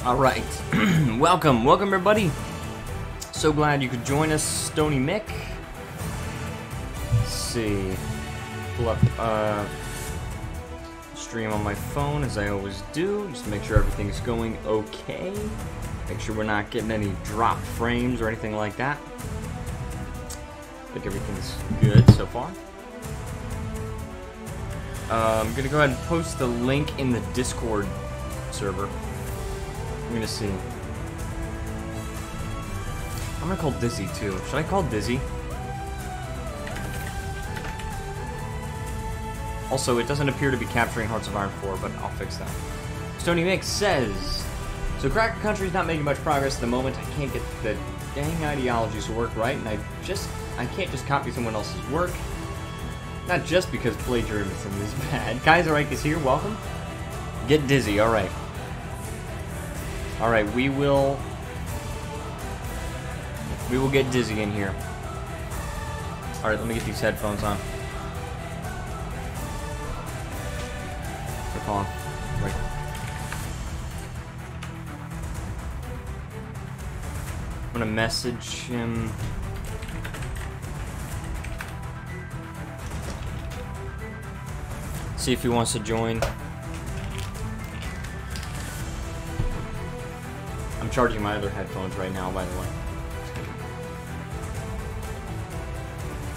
Alright, welcome everybody. So glad you could join us, Stony Mick. Let's see. Pull up stream on my phone as I always do, just to make sure everything's going okay. Make sure we're not getting any drop frames or anything like that. I think everything's good so far. I'm gonna go ahead and post the link in the Discord server. I'm gonna see. I'm gonna call Dizzy too. Should I call Dizzy? Also, it doesn't appear to be capturing Hearts of Iron 4, but I'll fix that. Stony Mix says, so Cracker Country's not making much progress at the moment. I can't get the dang ideologies to work right, and I can't just copy someone else's work. Not just because plagiarism is bad. Fuhrerreich is here, welcome. Get Dizzy, alright. Alright, we will get Dizzy in here. Alright, let me get these headphones on. They're calling. Right. I'm gonna message him. See if he wants to join. I'm charging my other headphones right now, by the way.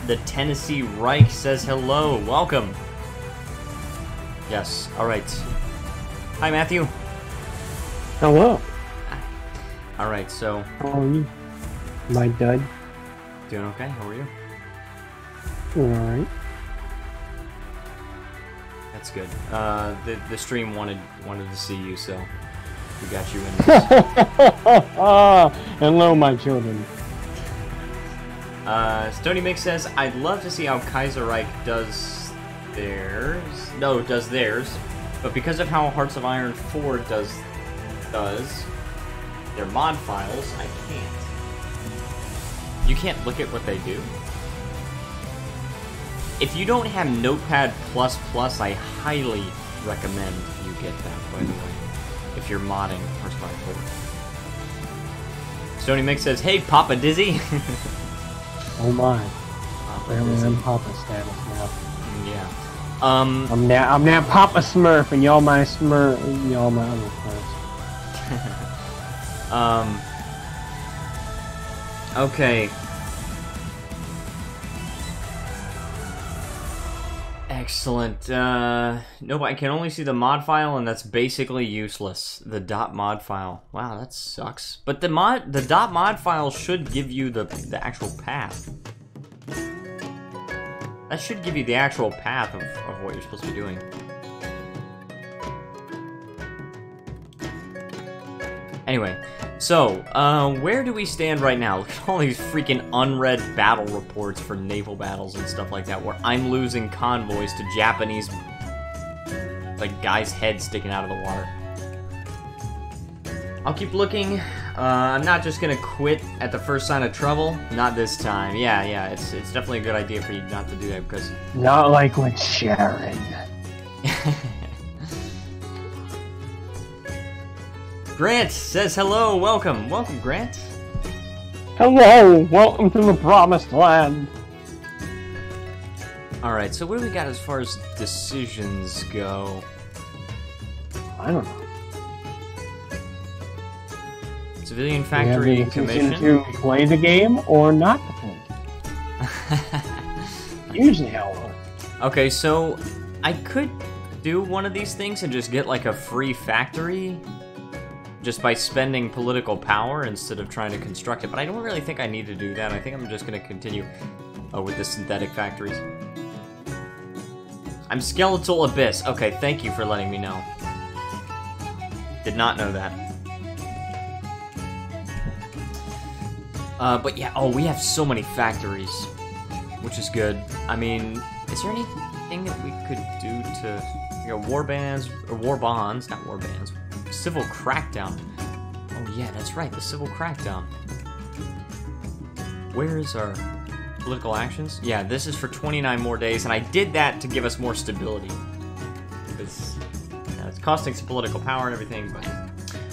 The Tennessee Reich says hello. Welcome. Yes. All right. Hi, Matthew. Hello. All right. So. How are you, my dud? Doing okay. How are you? All right. That's good. The stream wanted to see you, so we got you in this. Hello, my children. Stony Mix says, I'd love to see how Fuhrerreich does theirs. No, does theirs. But because of how Hearts of Iron 4 does their mod files, I can't. You can't look at what they do. If you don't have Notepad++, I highly recommend you get that, by the way. If you're modding Hearts of Iron 4. Stony Mix says, hey, Papa Dizzy. Oh my. Apparently I'm Papa status now. Yeah. I'm now Papa Smurf, and y'all my Smurf, and y'all my other Smurfs. Okay. Excellent. Nope, I can only see the mod file, and that's basically useless. The .mod file. Wow, that sucks. But the .mod file should give you the actual path. That should give you the actual path of what you're supposed to be doing. Anyway, so, where do we stand right now? Look at all these freaking unread battle reports for naval battles and stuff like that, where I'm losing convoys to Japanese, like, guys' heads sticking out of the water. I'll keep looking. I'm not just gonna quit at the first sign of trouble. Not this time. Yeah, it's definitely a good idea for you not to do that, because... Not like with Sharon. Grant says hello, welcome. Welcome, Grant. Hello, welcome to the promised land. Alright, so what do we got as far as decisions go? I don't know. Civilian Factory Commission? To play the game or not to play the game. Usually how it works. Okay, so I could do one of these things and just get like a free factory just by spending political power instead of trying to construct it, but I don't really think I need to do that. I think I'm just going to continue with the synthetic factories. I'm Skeletal Abyss. Okay, thank you for letting me know. Did not know that. But yeah, oh, we have so many factories, which is good. I mean, is there anything that we could do to, you know, war bonds, not war bands, civil crackdown. Oh yeah, that's right, the civil crackdown. Where is our political actions? Yeah, this is for 29 more days, and I did that to give us more stability. Because it's costing some political power and everything, but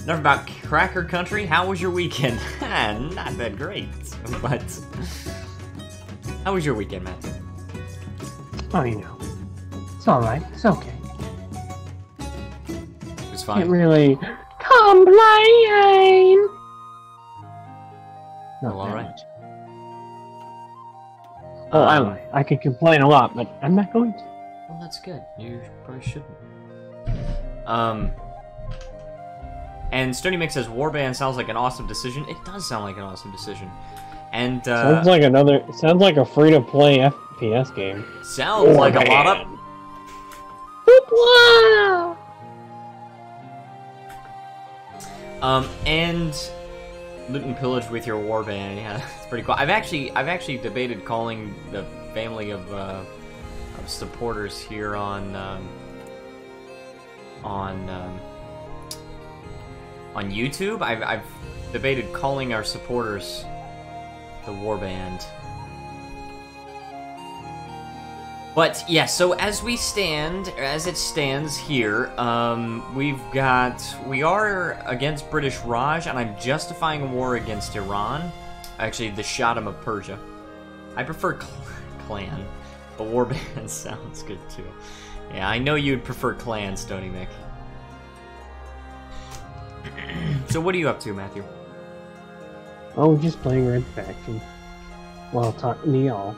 enough about Cracker Country, how was your weekend? Not that great, but... How was your weekend, Matthew? Oh, you know. It's alright. It's okay. It was fine. Can't really complain. Not Well, alright. much. Oh, I lie. I could complain a lot, but I'm not going to. Well, that's good. You probably shouldn't. And Stony Mix says, Warband sounds like an awesome decision. It does sound like an awesome decision. And, sounds like a free-to-play FPS game. Sounds like a lot of... And loot and pillage with your warband. Yeah, it's pretty cool. I've actually debated calling the family of supporters here on YouTube. I've debated calling our supporters the warband. But yeah, so as it stands here, we are against British Raj, and I'm justifying war against Iran. Actually, the Shahdom of Persia. I prefer clan, but warband sounds good too. Yeah, I know you'd prefer clan, Stony Mick. So what are you up to, Matthew? Oh, just playing Red Faction while talking to y'all.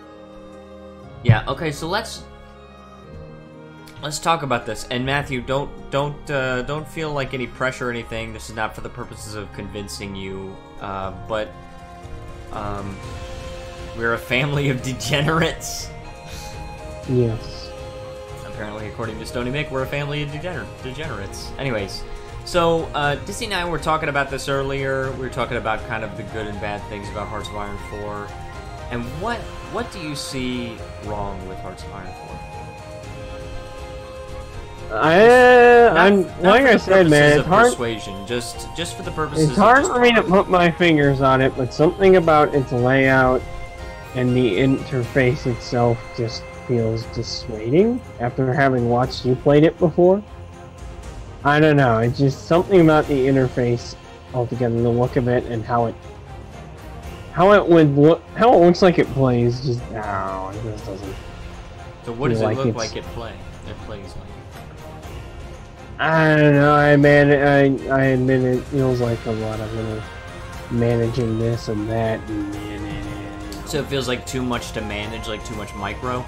Yeah. Okay. So let's talk about this. And Matthew, don't feel like any pressure or anything. This is not for the purposes of convincing you. But we're a family of degenerates. Yes. Apparently, according to Stony Mick, we're a family of degenerates. Anyways, so Disney and I were talking about this earlier. We were talking about kind of the good and bad things about Hearts of Iron 4. And what do you see wrong with Hearts of Iron 4? Like I said, man, it's hard. Persuasion, just for the purposes. It's hard for me to put my fingers on it, but something about its layout and the interface itself just feels dissuading after having watched you played it before. I don't know. It's just something about the interface altogether, the look of it, and how it looks like it plays. Just no, it just doesn't. So what does it look like it plays like? I don't know. I admit it feels like a lot of little managing this and that. So it feels like too much to manage, like too much micro.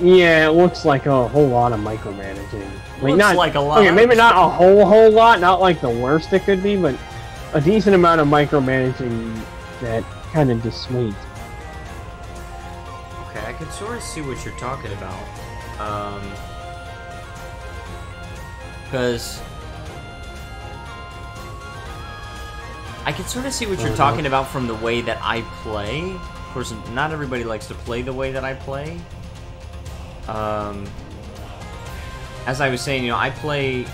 Yeah, it looks like a whole lot of micromanaging. Looks like a lot. Okay, maybe not a whole lot, not like the worst it could be, but a decent amount of micromanaging that kind of dissuades. Okay, I can sort of see what you're talking about. Because I can sort of see what you're talking about from the way that I play. Of course, not everybody likes to play the way that I play. As I was saying, you know, I play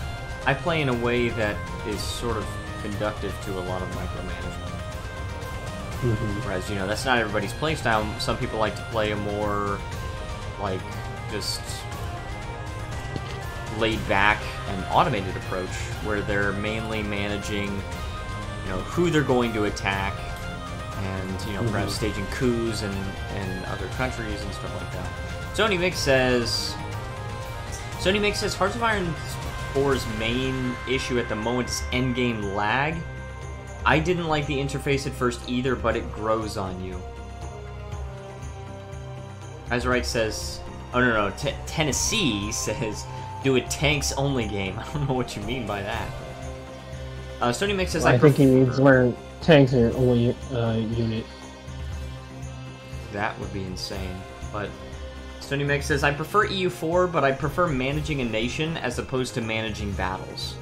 in a way that is sort of conductive to a lot of micromanagement. Whereas, you know, that's not everybody's play style. Some people like to play a more, like, just laid back and automated approach, where they're mainly managing, you know, who they're going to attack, and, you know, perhaps staging coups in other countries and stuff like that. Stony Mix says Hearts of Iron 4's main issue at the moment is endgame lag. I didn't like the interface at first either, but it grows on you. Azurite says, oh no, Tennessee says, do a tanks only game. I don't know what you mean by that. Stony Mix says, I think he means where tanks are only unit. That would be insane, but Stony Mix says, I prefer EU4, but I prefer managing a nation as opposed to managing battles.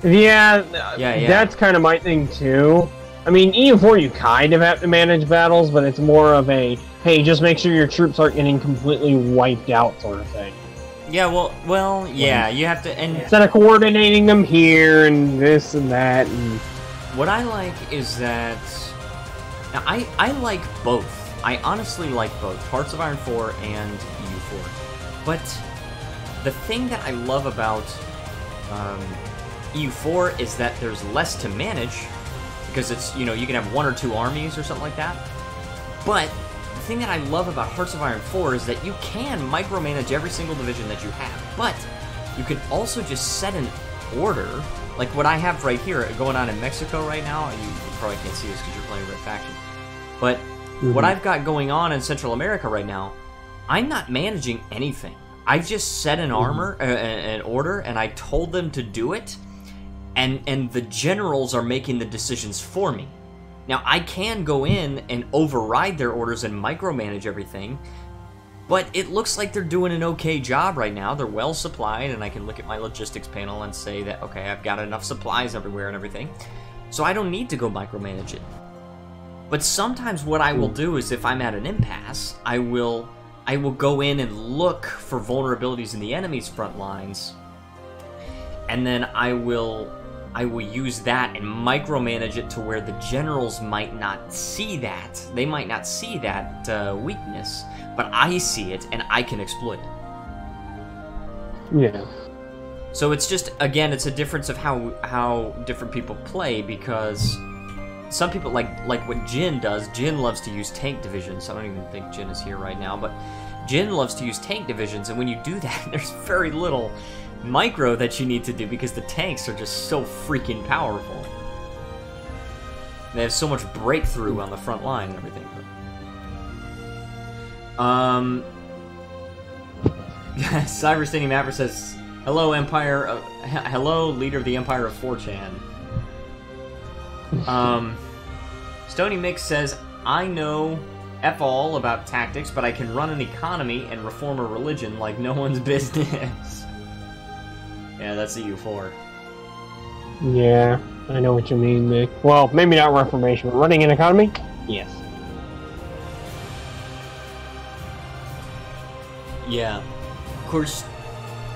Yeah, that's kind of my thing too. I mean, EU4 you kind of have to manage battles, but it's more of a, hey, just make sure your troops aren't getting completely wiped out sort of thing. Yeah, well, yeah, you have to, and instead of coordinating them here and this and that. And what I like is that I like both. I honestly like both Hearts of Iron 4 and EU4. But the thing that I love about EU4 is that there's less to manage, because it's, you know, you can have 1 or 2 armies or something like that. But the thing that I love about Hearts of Iron 4 is that you can micromanage every single division that you have, but you can also just set an order, like what I have right here going on in Mexico right now. You probably can't see this because you're playing Red Faction, but what I've got going on in Central America right now, I'm not managing anything. I just set an an order, and I told them to do it, and the generals are making the decisions for me. Now, I can go in and override their orders and micromanage everything, but it looks like they're doing an okay job right now. They're well supplied, and I can look at my logistics panel and say that, okay, I've got enough supplies everywhere and everything, so I don't need to go micromanage it. But sometimes what I will do is, if I'm at an impasse, I will go in and look for vulnerabilities in the enemy's front lines, and then I will use that and micromanage it to where the generals might not see that. They might not see that weakness, but I see it, and I can exploit it. Yeah. So it's just, again, it's a difference of how different people play, because some people, like what Jin does. Jin loves to use tank divisions. I don't even think Jin is here right now, but Jin loves to use tank divisions, and when you do that, there's very little micro that you need to do, because the tanks are just so freaking powerful. They have so much breakthrough on the front line and everything. Cyberstadium Mapper says, "Hello, Empire. Hello, leader of the Empire of 4chan." Stony Mix says, "I know F all about tactics, but I can run an economy and reform a religion like no one's business." Yeah, that's EU4. Yeah, I know what you mean, Nick. Well, maybe not reformation, but running an economy? Yes. Yeah. Of course,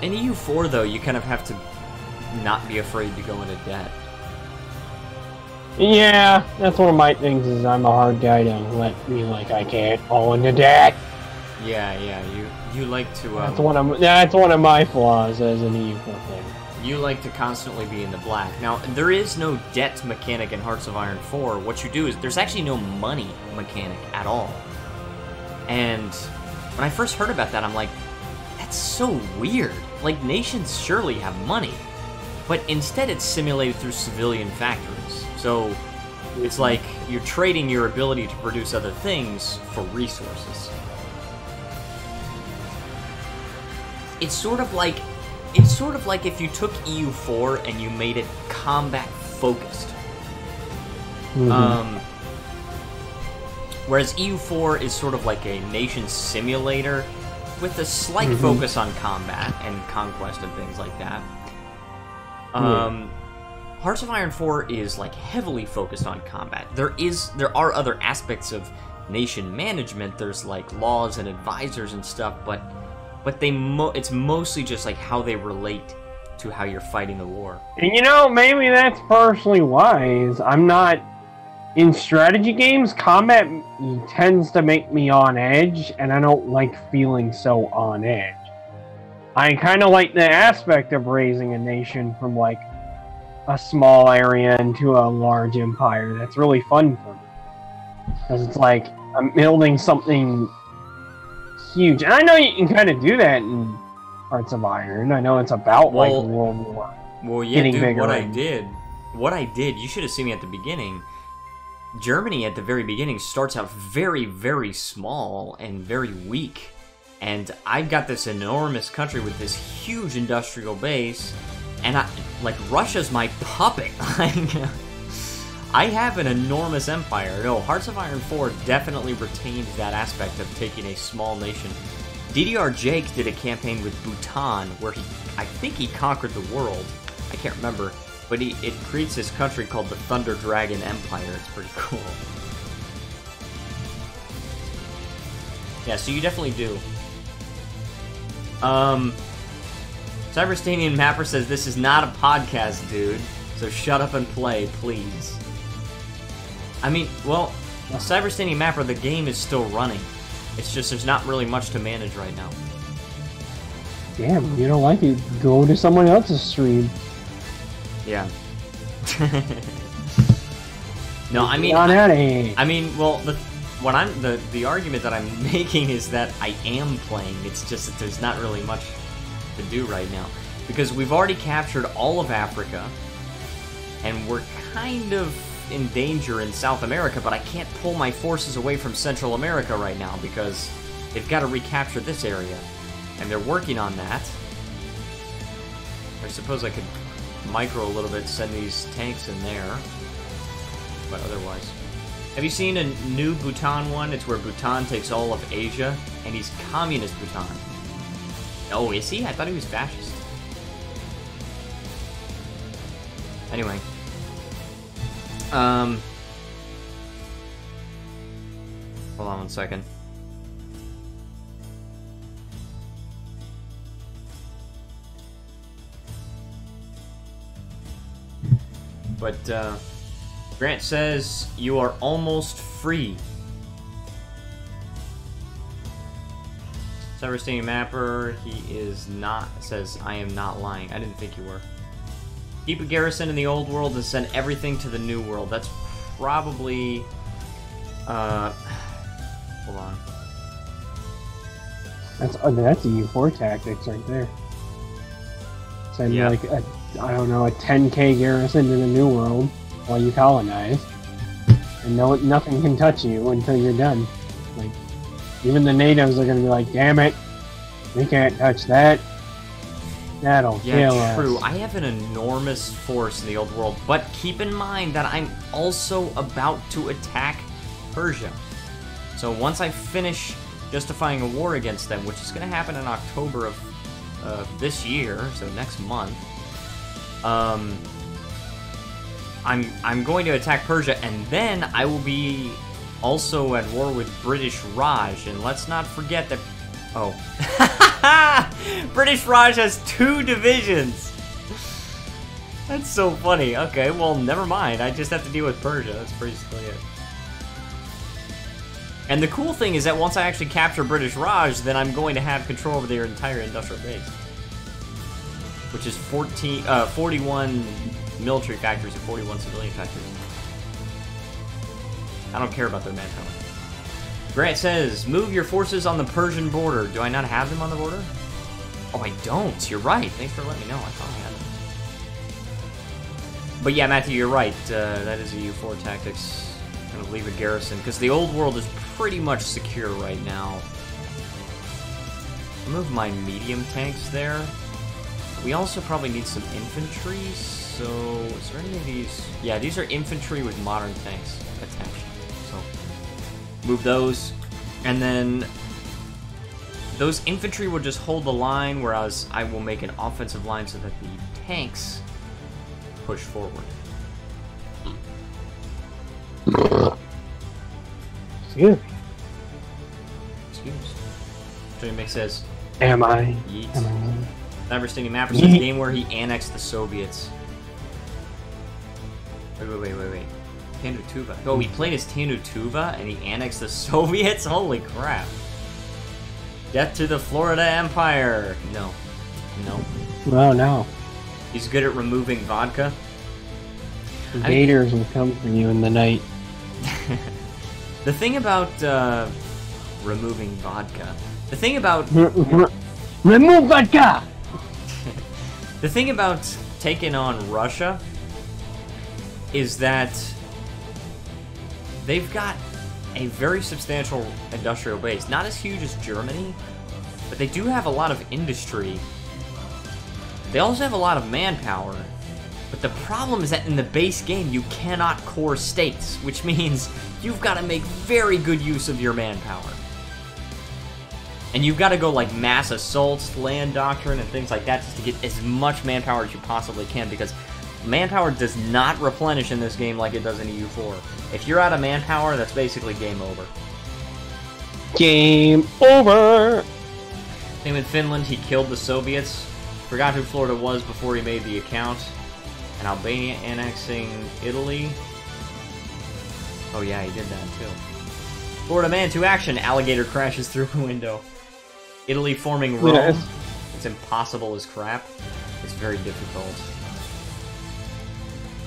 in EU4, though, you kind of have to not be afraid to go into debt. Yeah, that's one of my things, is I'm a hard guy to let me, like, I can't fall into debt. Yeah, you like to, That's one of my flaws as an EU4 player. You like to constantly be in the black. Now, there is no debt mechanic in Hearts of Iron 4. What you do is, there's actually no money mechanic at all. And when I first heard about that, I'm like, that's so weird. Like, nations surely have money. But instead it's simulated through civilian factories. So it's like you're trading your ability to produce other things for resources. It's sort of like if you took EU4 and you made it combat focused. Whereas EU4 is sort of like a nation simulator with a slight focus on combat and conquest and things like that. Hearts of Iron 4 is like heavily focused on combat. There are other aspects of nation management. There's like laws and advisors and stuff, but it's mostly just like how they relate to how you're fighting the war. And you know, maybe that's partially wise. I'm not in strategy games. Combat tends to make me on edge, and I don't like feeling so on edge. I kind of like the aspect of raising a nation from like a small area into a large empire. That's really fun for me, because it's like I'm building something huge. And I know you can kind of do that in Hearts of Iron. I know it's about like World War. Well, yeah, dude, what I did, you should have seen me at the beginning. Germany at the very beginning starts out very, very small and very weak. And I've got this enormous country with this huge industrial base, and Russia's my puppet. I have an enormous empire. No, Hearts of Iron 4 definitely retains that aspect of taking a small nation. DDR Jake did a campaign with Bhutan where I think he conquered the world. I can't remember, but it creates this country called the Thunder Dragon Empire. It's pretty cool. Yeah, so you definitely do. Cyberstanian Mapper says, "This is not a podcast, dude, so shut up and play, please." I mean, well, Cyberstanian Mapper, the game is still running. It's just there's not really much to manage right now. Damn, you don't like it? Go to someone else's stream. Yeah. No, I mean, well, the argument that I'm making is that I am playing. It's just that there's not really much to do right now because we've already captured all of Africa, and we're kind of in danger in South America. But I can't pull my forces away from Central America right now because they've got to recapture this area, and they're working on that. I suppose I could micro a little bit, send these tanks in there. But otherwise, have you seen a new Bhutan one? It's where Bhutan takes all of Asia, and he's communist Bhutan. Oh, is he? I thought he was fascist. Anyway. Hold on 1 second. But, Grant says, you are almost free. Cyberstanian Mapper, he is not, says, I am not lying. I didn't think you were. Keep a garrison in the old world and send everything to the new world. That's probably, hold on. That's EU4 tactics right there. Send like a, I don't know, a 10k garrison to the new world while you colonize, and nothing can touch you until you're done. Like, even the natives are gonna be like, damn it, we can't touch that. That'll kill us. True. I have an enormous force in the old world, but keep in mind that I'm also about to attack Persia. So once I finish justifying a war against them, which is gonna happen in October of this year, so next month, I'm going to attack Persia, and then I will be also at war with British Raj, and let's not forget that... Oh. British Raj has 2 divisions! That's so funny. Okay, well, never mind. I just have to deal with Persia. That's basically it. And the cool thing is that once I actually capture British Raj, then I'm going to have control over their entire industrial base. Which is 41 military factories and 41 civilian factories. I don't care about their manpower. Grant says, move your forces on the Persian border. Do I not have them on the border? Oh, I don't. You're right. Thanks for letting me know. I thought I had them. But yeah, Matthew, you're right. That is EU4 tactics. I'm going to leave a garrison, because the old world is pretty much secure right now. I'll move my medium tanks there. We also probably need some infantry, so is there any of these? Yeah, these are infantry with modern tanks attached. So move those, and then those infantry will just hold the line, whereas I will make an offensive line so that the tanks push forward. Excuse me. Excuse me. Johnny Mick says, Am I? Yeet. Am I? Cyberstanian Mapper says, game where he annexed the Soviets. Wait. Tanutuva. Oh, he played as Tanutuva and he annexed the Soviets? Holy crap. Death to the Florida Empire. No. Well, no. He's good at removing vodka. Invaders will come for you in the night. The thing about removing vodka. The thing about remove vodka. The thing about taking on Russia is that they've got a very substantial industrial base. Not as huge as Germany, but they do have a lot of industry. They also have a lot of manpower. But the problem is that in the base game, you cannot core states, which means you've got to make very good use of your manpower. And you've got to go like mass assaults, land doctrine, and things like that just to get as much manpower as you possibly can, because manpower does not replenish in this game like it does in EU4. If you're out of manpower, that's basically game over. Game over! Same in Finland, he killed the Soviets. Forgot who Florida was before he made the account. And Albania annexing Italy. Oh yeah, he did that too. Florida man to action, alligator crashes through a window. Italy forming Rome. Yes. It's impossible as crap. It's very difficult.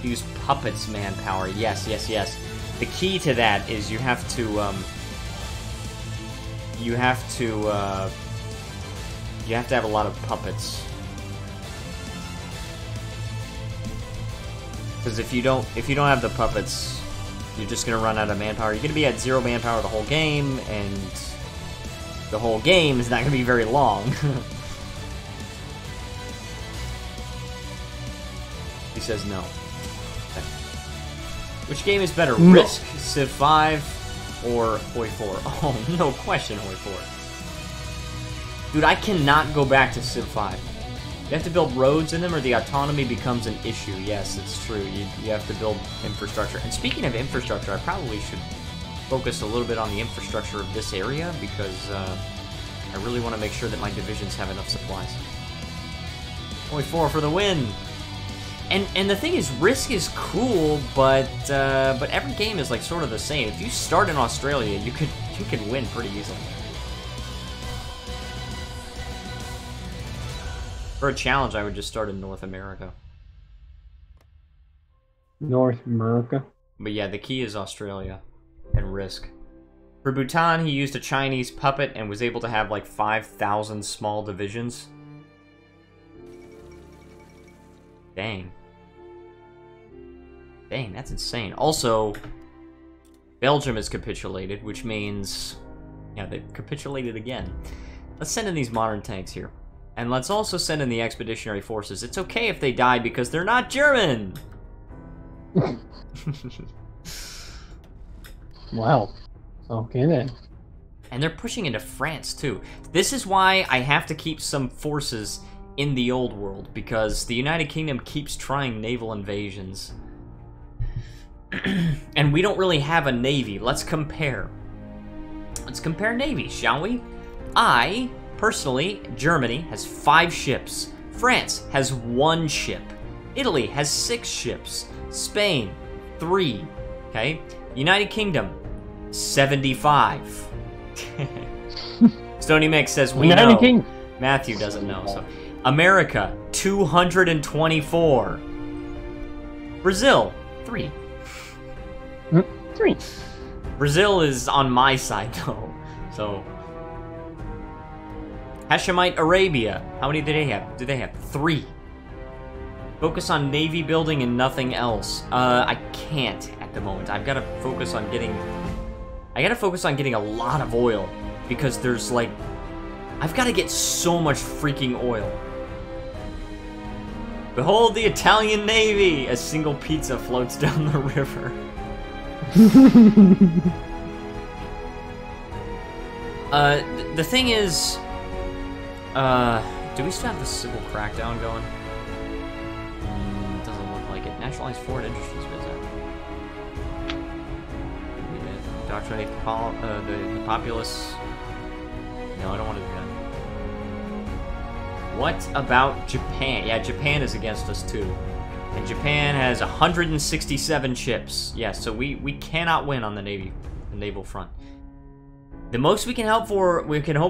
Use puppets manpower. Yes, yes, yes. The key to that is you have to have a lot of puppets. Because if you don't have the puppets, you're just gonna run out of manpower. You're gonna be at 0 manpower the whole game, and the whole game is not gonna be very long. He says no. Okay. Which game is better, No. Risk, Civ 5, or Oi 4? Oh, no question, Oi 4. Dude, I cannot go back to Civ 5. You have to build roads in them or the autonomy becomes an issue. Yes, it's true. You have to build infrastructure. And speaking of infrastructure, I probably should focus a little bit on the infrastructure of this area because I really want to make sure that my divisions have enough supplies. Oi 4 for the win! And the thing is, Risk is cool, but every game is like sort of the same. If you start in Australia, you could win pretty easily. For a challenge, I would just start in North America. North America. But yeah, the key is Australia and Risk. For Bhutan, he used a Chinese puppet and was able to have like 5,000 small divisions. Dang. Dang, that's insane. Also, Belgium has capitulated, which means... yeah, they've capitulated again. Let's send in these modern tanks here. And let's also send in the expeditionary forces. It's okay if they die because they're not German! Wow. Okay then. And they're pushing into France, too. This is why I have to keep some forces in the old world, because the United Kingdom keeps trying naval invasions. And we don't really have a navy. Let's compare. Let's compare navies, shall we? Personally, Germany has 5 ships. France has 1 ship. Italy has 6 ships. Spain, 3. Okay? United Kingdom, 75. Stony Mix says we know. King. Matthew doesn't know. So, America, 224. Brazil, 3. 3. Brazil is on my side, though. So... Hashemite Arabia. How many do they have? Do they have 3? Focus on navy building and nothing else. I can't at the moment. I've got to focus on getting... I got to focus on getting a lot of oil. Because there's, like... I've got to get so much freaking oil. Behold the Italian Navy! A single pizza floats down the river. The thing is... do we still have the civil crackdown going? Doesn't look like it. Nationalize foreign industries, what is that? Indoctrinate the populace? No, I don't want to do that. What about Japan? Yeah, Japan is against us too. And Japan has 167 ships. Yeah, so we cannot win on the naval front. The most we can hope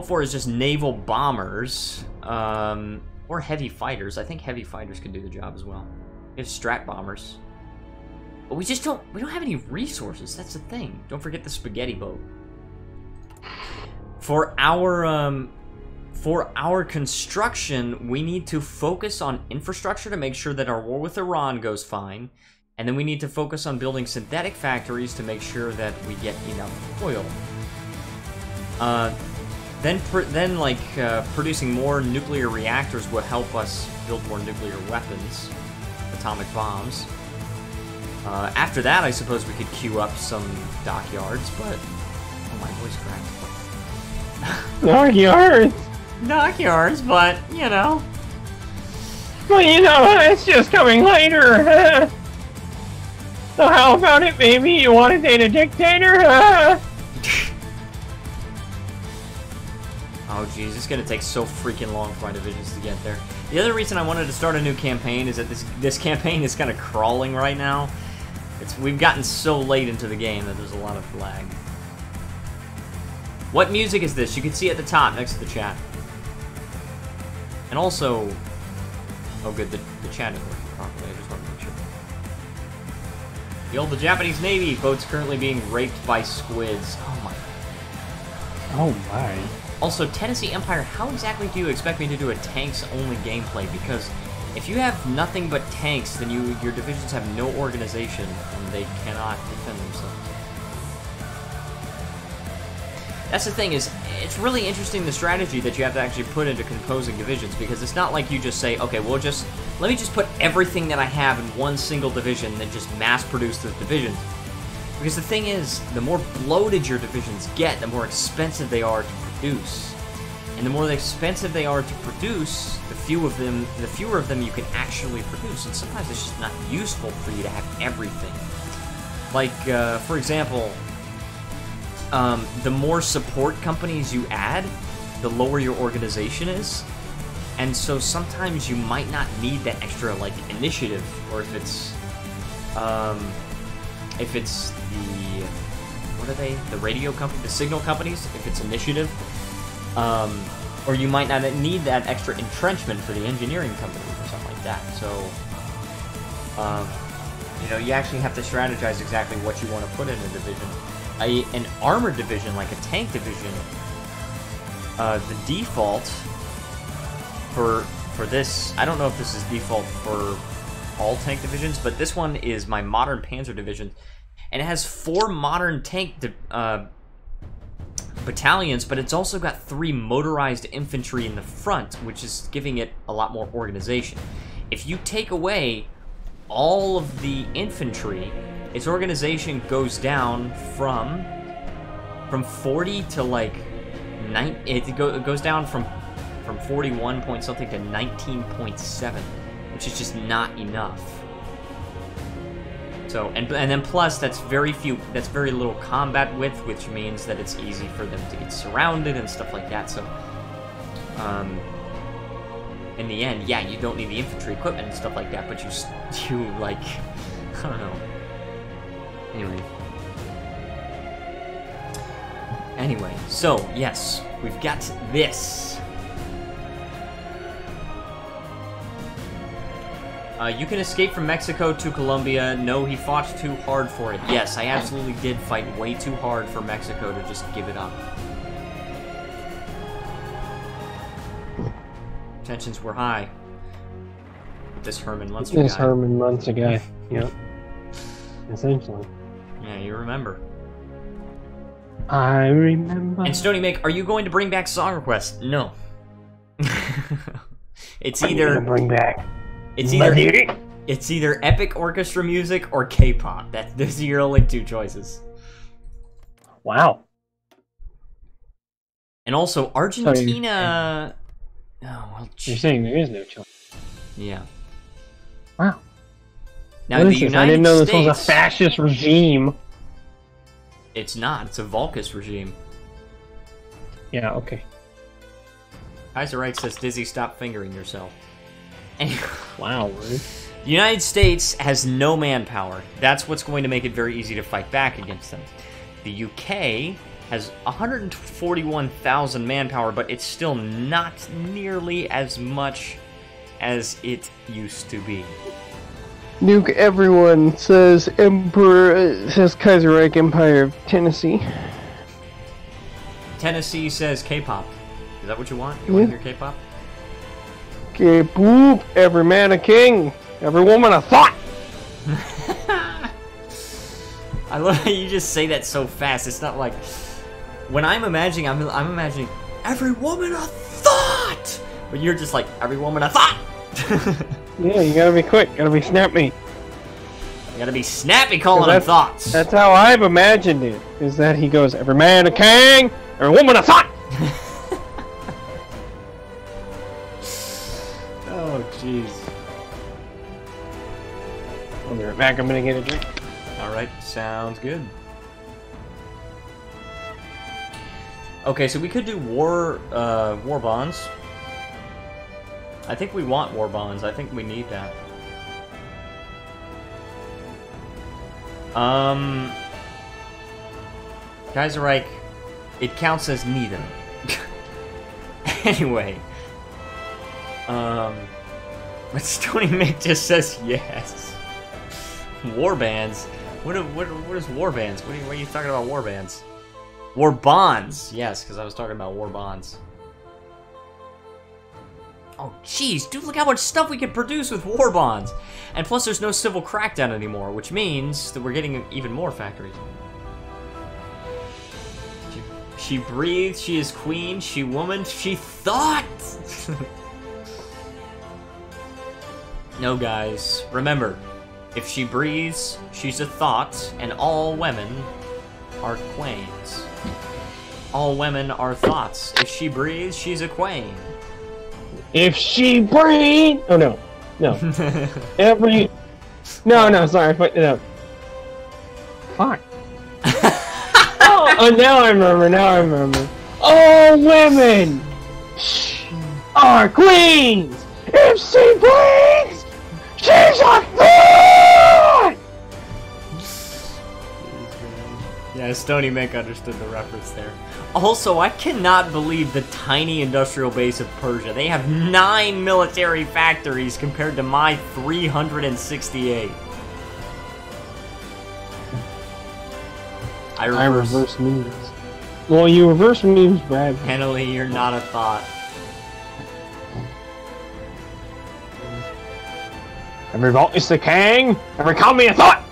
for is just naval bombers, or heavy fighters. I think heavy fighters could do the job as well. We have strat bombers, but we don't have any resources. That's the thing. Don't forget the spaghetti boat. For our construction, we need to focus on infrastructure to make sure that our war with Iran goes fine, and then we need to focus on building synthetic factories to make sure that we get enough oil. Producing more nuclear reactors will help us build more nuclear weapons, atomic bombs. After that, I suppose we could queue up some dockyards, but... Oh, my voice cracked. Dockyards! Dockyards, but, you know... Well, you know, it's just coming later. So how about it, baby? You want to date a dictator? Oh jeez, it's gonna take so freaking long for my divisions to get there. The other reason I wanted to start a new campaign is that this campaign is kind of crawling right now. We've gotten so late into the game that there's a lot of lag. What music is this? You can see at the top next to the chat. And also... Oh good, the chat is working properly, I just want to make sure. The Japanese Navy. Boats currently being raped by squids. Oh my. Oh my. Also, Tennessee Empire, how exactly do you expect me to do a tanks-only gameplay? Because if you have nothing but tanks, then your divisions have no organization, and they cannot defend themselves. That's the thing, is it's really interesting, the strategy that you have to actually put into composing divisions, because it's not like you just say, okay, well, let me just put everything that I have in one single division, and then just mass-produce the divisions. Because the thing is, the more bloated your divisions get, the more expensive they are to produce. And the more expensive they are to produce, the fewer of them you can actually produce. And sometimes it's just not useful for you to have everything. Like, for example, the more support companies you add, the lower your organization is. And so sometimes you might not need that extra, like, initiative, or if it's the, what are they? The radio company, the signal companies, if it's initiative. Or you might not need that extra entrenchment for the engineering companies or something like that. So, you know, you actually have to strategize exactly what you want to put in a division. An armored division, like a tank division, the default for this, I don't know if this is default for all tank divisions, but this one is my modern panzer division, and it has 4 modern tank battalions, but it's also got 3 motorized infantry in the front, which is giving it a lot more organization. If you take away all of the infantry, its organization goes down from 40 to like 9. It goes down from 41 point something to 19.7, which is just not enough. So, and then plus, that's very little combat width, which means that it's easy for them to get surrounded and stuff like that. So, in the end, yeah, you don't need the infantry equipment and stuff like that, but you like, I don't know. Anyway, so, yes, we've got this. You can escape from Mexico to Colombia. No, he fought too hard for it. Yes, I absolutely did fight way too hard for Mexico to just give it up. Tensions were high. This Herman Munster guy. This Herman Munster guy, yep. Essentially. Yeah, you remember. I remember. And Stony Make, are you going to bring back Song Request? No. It's either... bring back... It's either epic orchestra music or K-pop. Those are your only 2 choices. Wow. And also, Argentina... Oh, well, you're saying there is no choice. Yeah. Wow. Now, what the is this? United I didn't know this States, was a fascist regime. It's not. It's a Volkist regime. Yeah, okay. Kaiser Reich says, Dizzy, stop fingering yourself. Anyway. Wow, really? The United States has no manpower. That's what's going to make it very easy to fight back against them. The UK has 141,000 manpower, but it's still not nearly as much as it used to be. Nuke everyone, says says Kaiser Reich Empire of Tennessee. Tennessee says K-pop. Is that what you want? You want to hear K-pop? K-poop, every man a king, every woman a thought! I love how you just say that so fast. It's not like... When I'm imagining, I'm imagining, every woman a thought! But you're just like, every woman a thought! Yeah, you gotta be quick, gotta be snappy. You gotta be snappy calling them thoughts. That's how I've imagined it, is that he goes, every man a king, every woman a thought! Oh, jeez. I'll be right back, I'm gonna get a drink. Alright, sounds good. Okay, so we could do war bonds. I think we want war bonds. I think we need that. Kaiser Reich, it counts as neither. Anyway. But Stony Mick just says yes. War bands. What is war bands? What are you talking about war bands? War bonds! Yes, because I was talking about war bonds. Oh, jeez, dude, look how much stuff we can produce with war bonds! And plus, there's no civil crackdown anymore, which means that we're getting even more factories. She breathes, she is queen, she woman, she thought! No, guys, remember, if she breathes, she's a thought, and all women are queens. All women are thoughts. If she breathes, she's a queen. If she breathes... Oh, no. No. Every... No, sorry, I fucked it up. Fuck. Oh, now I remember. All women are queens! If she breathes, she's a queen! Yeah, Stony Mick understood the reference there. Also, I cannot believe the tiny industrial base of Persia. They have 9 military factories compared to my 368. I reverse memes. Well, you reverse memes, Brad. Henley, you're not a thought. Every vote is the king. Every call me a thought.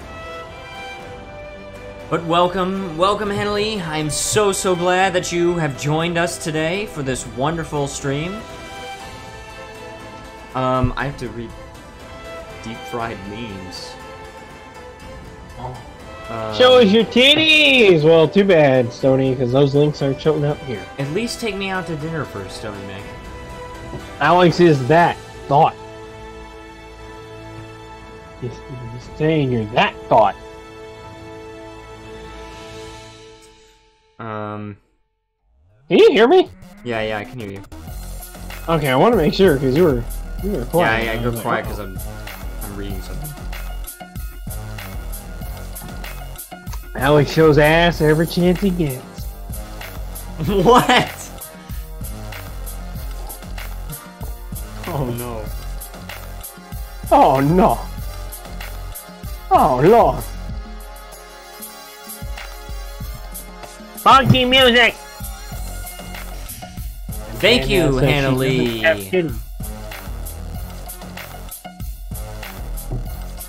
But welcome, Henley. I'm so glad that you have joined us today for this wonderful stream. I have to read deep fried memes. Show us your titties! Well, too bad, Stony, because those links are showing up here. At least take me out to dinner first, Stony Mick. Alex is that thought. He's saying you're that thought. Can you hear me? Yeah, I can hear you. Okay, I want to make sure because you were quiet. Yeah, you're quiet because I'm reading something. Alex shows ass every chance he gets. What? Oh no. Oh no. Oh Lord. Funky music! Thank you, Hannah Lee.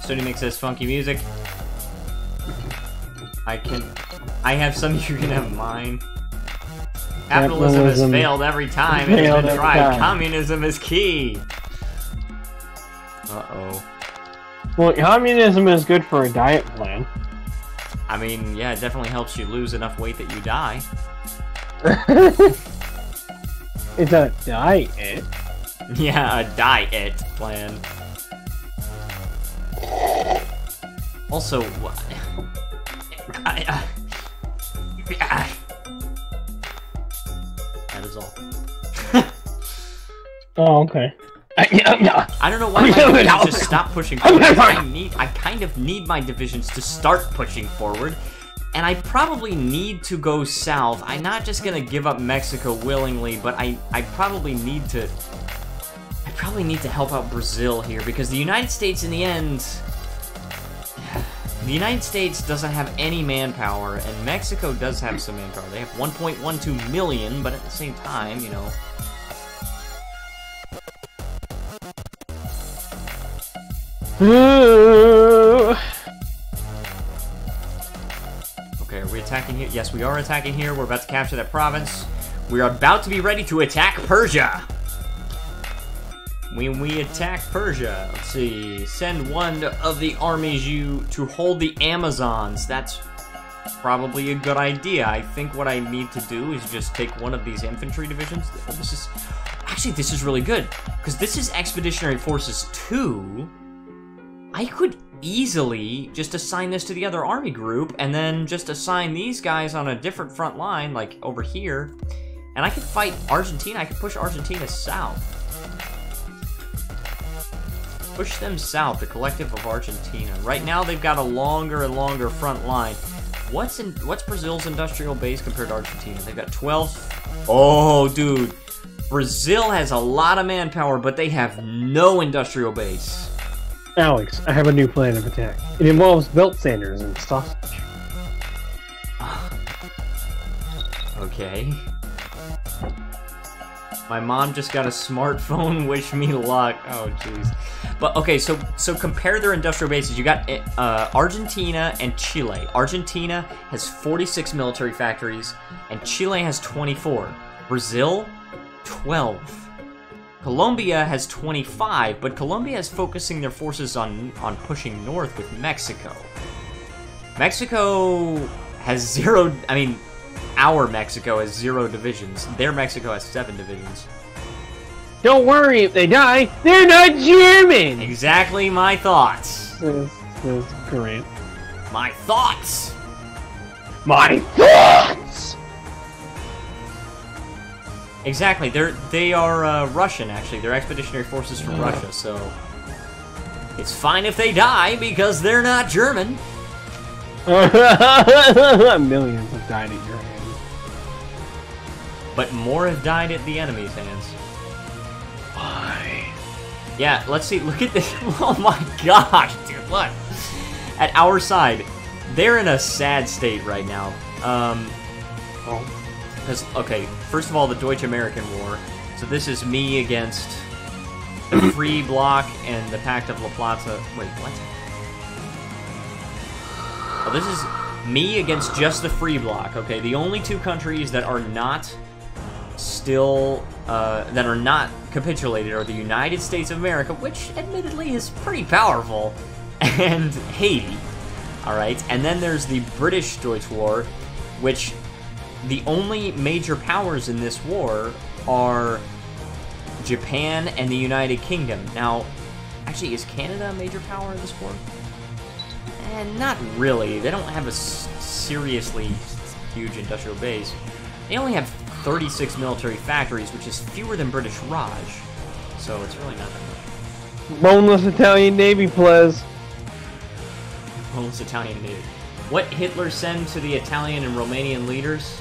Stony Mix says funky music. I have some, you can have mine. Capitalism has failed every time it has been tried. Communism is key. Uh-oh. Well, communism is good for a diet plan. I mean, yeah, it definitely helps you lose enough weight that you die. It's a diet. Yeah, a diet plan. Also, that is all. Oh, okay. I don't know why my divisions just stop pushing forward. I kind of need my divisions to start pushing forward, and I probably need to go south. I'm not just gonna give up Mexico willingly, but I probably need to help out Brazil here, because the United States in the end, the United States doesn't have any manpower, and Mexico does have some manpower. They have 1.12 million, but at the same time, you know. Okay, are we attacking here? Yes, we are attacking here. We're about to capture that province. We are about to be ready to attack Persia. When we attack Persia, let's see, send one of the armies to hold the Amazons. That's probably a good idea. I think what I need to do is just take one of these infantry divisions. This is really good, because this is Expeditionary Forces 2. I could easily just assign this to the other army group, and then just assign these guys on a different front line, like over here, and I could fight Argentina. I could push Argentina south. Push them south, the collective of Argentina. Right now, they've got a longer and longer front line. What's Brazil's industrial base compared to Argentina? They've got 12. Oh, dude. Brazil has a lot of manpower, but they have no industrial base. Alex, I have a new plan of attack. It involves belt sanders and sausage. Okay. My mom just got a smartphone. Wish me luck. Oh, jeez. But okay, so compare their industrial bases. You got Argentina and Chile. Argentina has 46 military factories, and Chile has 24. Brazil, 12. Colombia has 25, but Colombia is focusing their forces on pushing north with Mexico. Mexico has 0. I mean, our Mexico has 0 divisions. Their Mexico has 7 divisions. Don't worry if they die, they're not German! Exactly my thoughts. That's great. My thoughts! My thoughts! Exactly, they are Russian, actually. They're expeditionary forces from Russia, so... It's fine if they die, because they're not German. Millions have died at your hands. But more have died at the enemy's hands. Why? Yeah, let's see, look at this. Oh my gosh, dude, look. At our side, they're in a sad state right now. Because, okay, first of all, the Deutsch-American War. So this is me against the Free Bloc and the Pact of La Plata. Wait, what? Oh, this is me against just the Free Bloc, okay? The only 2 countries that are not still, that are not capitulated are the United States of America, which admittedly is pretty powerful, and Haiti, alright? And then there's the British-Deutsch War, which the only major powers in this war are Japan and the United Kingdom. Now, actually, is Canada a major power in this war? Not really. They don't have a seriously huge industrial base. They only have 36 military factories, which is fewer than British Raj. So it's really not that much. Boneless Italian Navy, please. Boneless Italian Navy. What Hitler send to the Italian and Romanian leaders?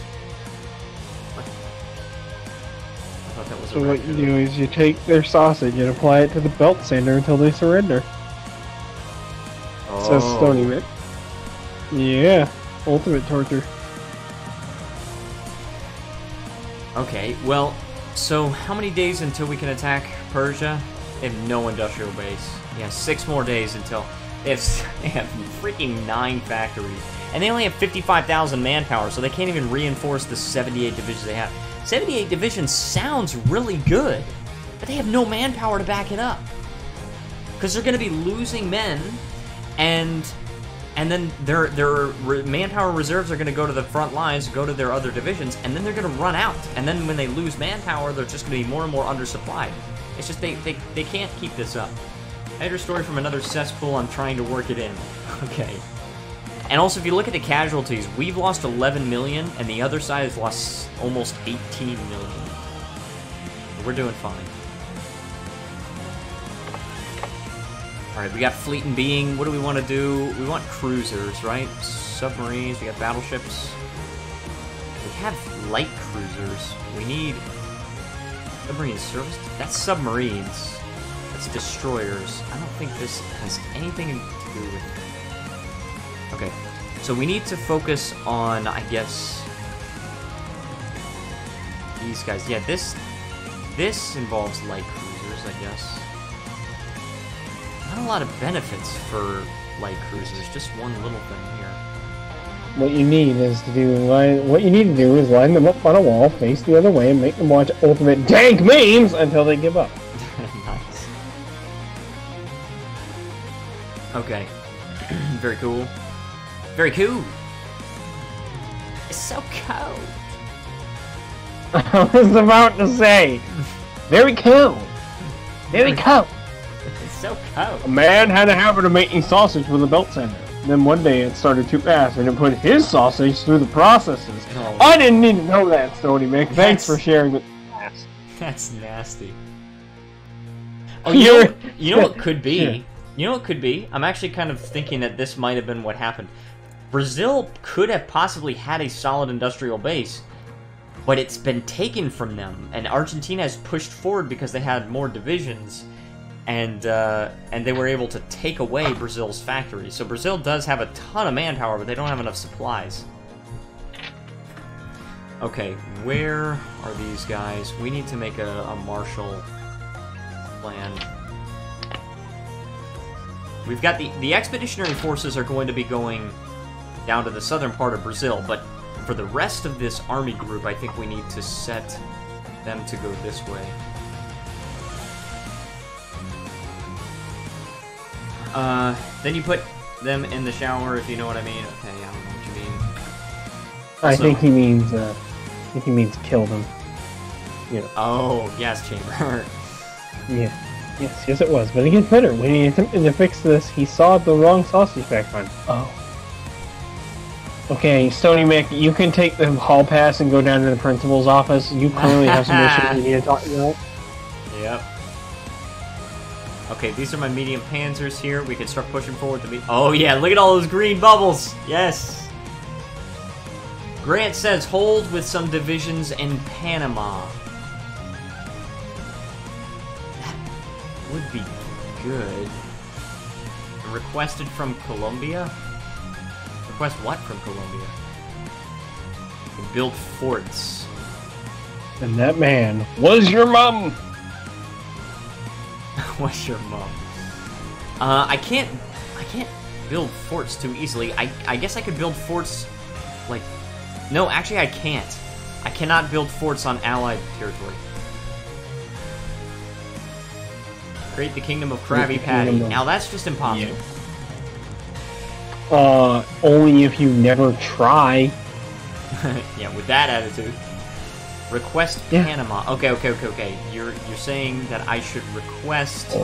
What? I thought that was So what you do is you take their sausage and apply it to the belt sander until they surrender. Says Stony Mitt. Yeah, ultimate torture. Okay, well, so how many days until we can attack Persia? They have no industrial base. Yeah, 6 more days until... They have freaking 9 factories. And they only have 55,000 manpower, so they can't even reinforce the 78 divisions they have. 78 divisions sounds really good, but they have no manpower to back it up. Because they're going to be losing men, and then their manpower reserves are going to go to the front lines, go to their other divisions, and then they're going to run out. And then when they lose manpower, they're just going to be more and more undersupplied. It's just they can't keep this up. I heard a story from another cesspool. I'm trying to work it in. Okay. And also, if you look at the casualties, we've lost 11 million, and the other side has lost almost 18 million. We're doing fine. Alright, we got Fleet and Being. What do we want to do? We want cruisers, right? Submarines, we got battleships. We have light cruisers. We need submarine service. That's submarines. That's destroyers. I don't think this has anything to do with... Okay, so we need to focus on, I guess... these guys. Yeah, this involves light cruisers, I guess. Not a lot of benefits for light cruisers, just one little thing here. What you need is to do line them up on a wall, face the other way, and make them watch ultimate dank memes until they give up. Nice. Okay. Very cool. Very cool. It's so cold. I was about to say, very cool. Very cool. It's so cold. A man had a habit of making sausage with a belt sander. Then one day it started too fast and it put his sausage through the processes. Oh. I didn't need to know that, Stony Mick. Thanks for sharing with us. That's nasty. Oh, you know what could be? Yeah. You know what could be? I'm actually kind of thinking that this might have been what happened. Brazil could have possibly had a solid industrial base, but it's been taken from them, and Argentina has pushed forward because they had more divisions, and they were able to take away Brazil's factories. So Brazil does have a ton of manpower, but they don't have enough supplies. Okay, where are these guys? We need to make a martial plan. We've got the expeditionary forces are going to be going down to the southern part of Brazil, but for the rest of this army group, I think we need to set them to go this way. Then you put them in the shower, if you know what I mean. Okay, I don't know what you mean. I think he means kill them. You know. Oh, gas chamber. Yeah. Yes, it was. But it gets better. When he attempted to fix this, he saw the wrong sausage pack on. Oh. Okay, Stony Mick, you can take the hall pass and go down to the principal's office. You clearly have some issues you need to talk about. Yep. Okay, these are my medium panzers here. We can start pushing forward to oh yeah, look at all those green bubbles! Yes! Grant says, hold with some divisions in Panama. That would be good. Requested from Colombia? Request what from Colombia? Build forts. And that man was your mom! What's your mom? I can't build forts too easily. I guess I could build forts, like... No, actually I can't. I cannot build forts on Allied territory. Create the Kingdom of Krabby Patty. Now that's just impossible. Yeah. Only if you never try. Yeah, with that attitude. Request Panama. Okay. You're saying that I should request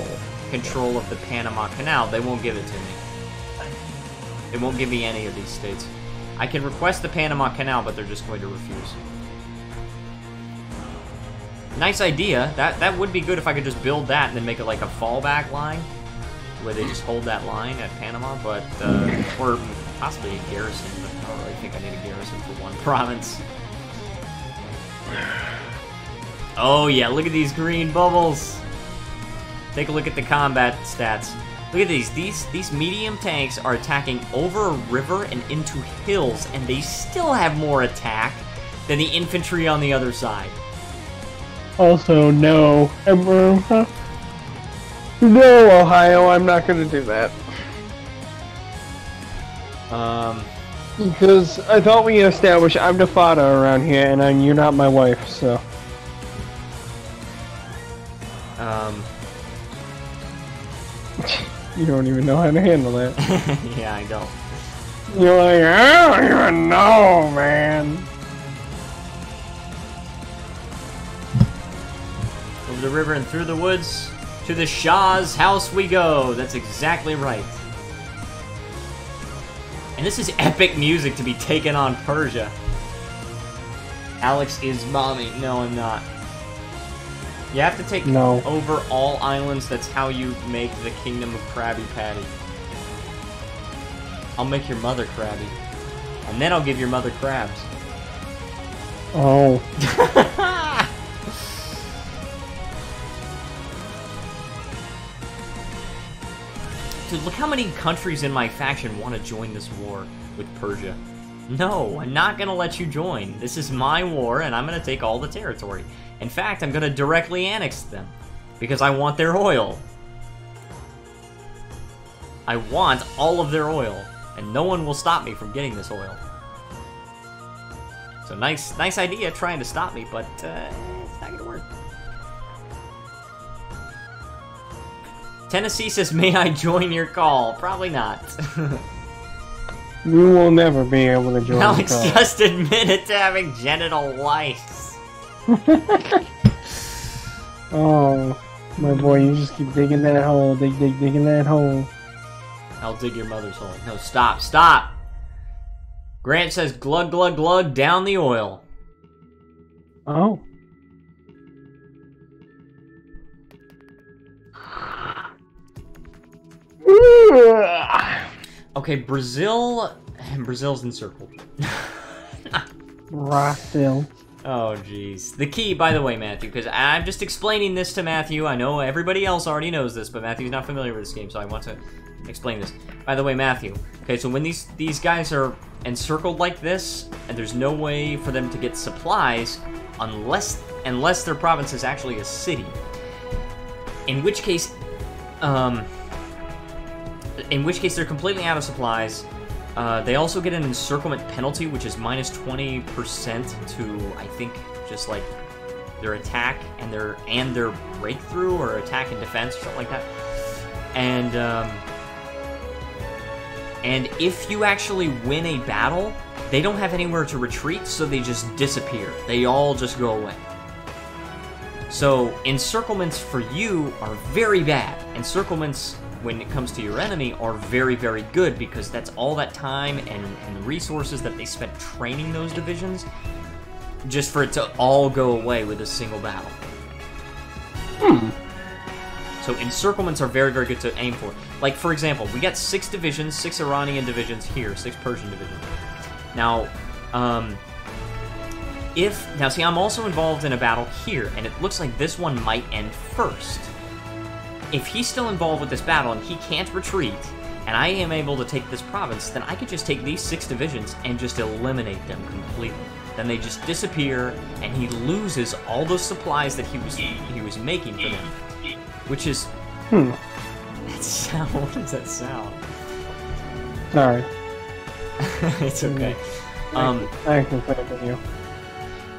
control of the Panama Canal. They won't give it to me. They won't give me any of these states. I can request the Panama Canal, but they're just going to refuse. Nice idea. That would be good if I could just build that and then make it like a fallback line, where they just hold that line at Panama, but or possibly a garrison. But I don't really think I need a garrison for one province. Oh yeah, look at these green bubbles. Take a look at the combat stats. Look at these. These medium tanks are attacking over a river and into hills, and they still have more attack than the infantry on the other side. Also, no, no, Ohio, I'm not going to do that. Because I thought we established I'm the father around here, and you're not my wife, so. You don't even know how to handle that. Yeah, I don't. You're like, I don't even know, man. Over the river and through the woods, to the Shah's house we go. That's exactly right. And this is epic music to be taken on Persia. Alex is mommy. No, I'm not. You have to take over all islands. That's how you make the Kingdom of Krabby Patty. I'll make your mother crabby. And then I'll give your mother crabs. Oh. Dude, look how many countries in my faction want to join this war with Persia. No, I'm not going to let you join. This is my war, and I'm going to take all the territory. In fact, I'm going to directly annex them, because I want their oil. I want all of their oil, and no one will stop me from getting this oil. So nice idea trying to stop me, but it's not going to work. Tennessee says, may I join your call? Probably not. You will never be able to join Alex just admitted to having genital lice. Oh, my boy, you just keep digging that hole, digging that hole. I'll dig your mother's hole. No, stop. Grant says, glug, glug, glug, down the oil. Oh. Okay, Brazil's encircled. Brazil. Oh, jeez. The key, by the way, Matthew, because I'm just explaining this to Matthew. I know everybody else already knows this, but Matthew's not familiar with this game, so I want to explain this. By the way, Matthew, okay, so when these guys are encircled like this, and there's no way for them to get supplies unless their province is actually a city. In which case they're completely out of supplies. They also get an encirclement penalty, which is minus 20% to, I think, just like their attack and their breakthrough, or attack and defense, or something like that. And if you actually win a battle, they don't have anywhere to retreat, so they just disappear. They all just go away. So encirclements for you are very bad. Encirclements, when it comes to your enemy, are very, very good, because that's all that time and resources that they spent training those divisions, just for it to all go away with a single battle. So encirclements are very, very good to aim for. Like, for example, we got 6 divisions, 6 Iranian divisions here, 6 Persian divisions. Now, now see, I'm also involved in a battle here, and it looks like this one might end first. If he's still involved with this battle and he can't retreat, and I am able to take this province, then I could just take these 6 divisions and just eliminate them completely. Then they just disappear, and he loses all those supplies that he was making for them. Which is... That sound, what does that sound? Sorry. It's okay. I can play it with you.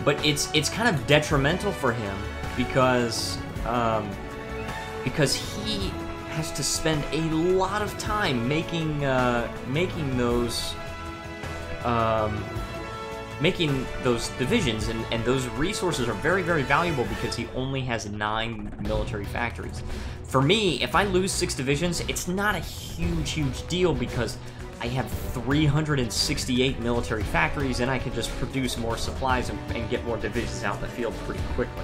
But it's kind of detrimental for him, because he has to spend a lot of time making those divisions, and those resources are very, very valuable, because he only has 9 military factories. For me, if I lose 6 divisions, it's not a huge deal, because I have 368 military factories, and I can just produce more supplies and get more divisions out in the field pretty quickly.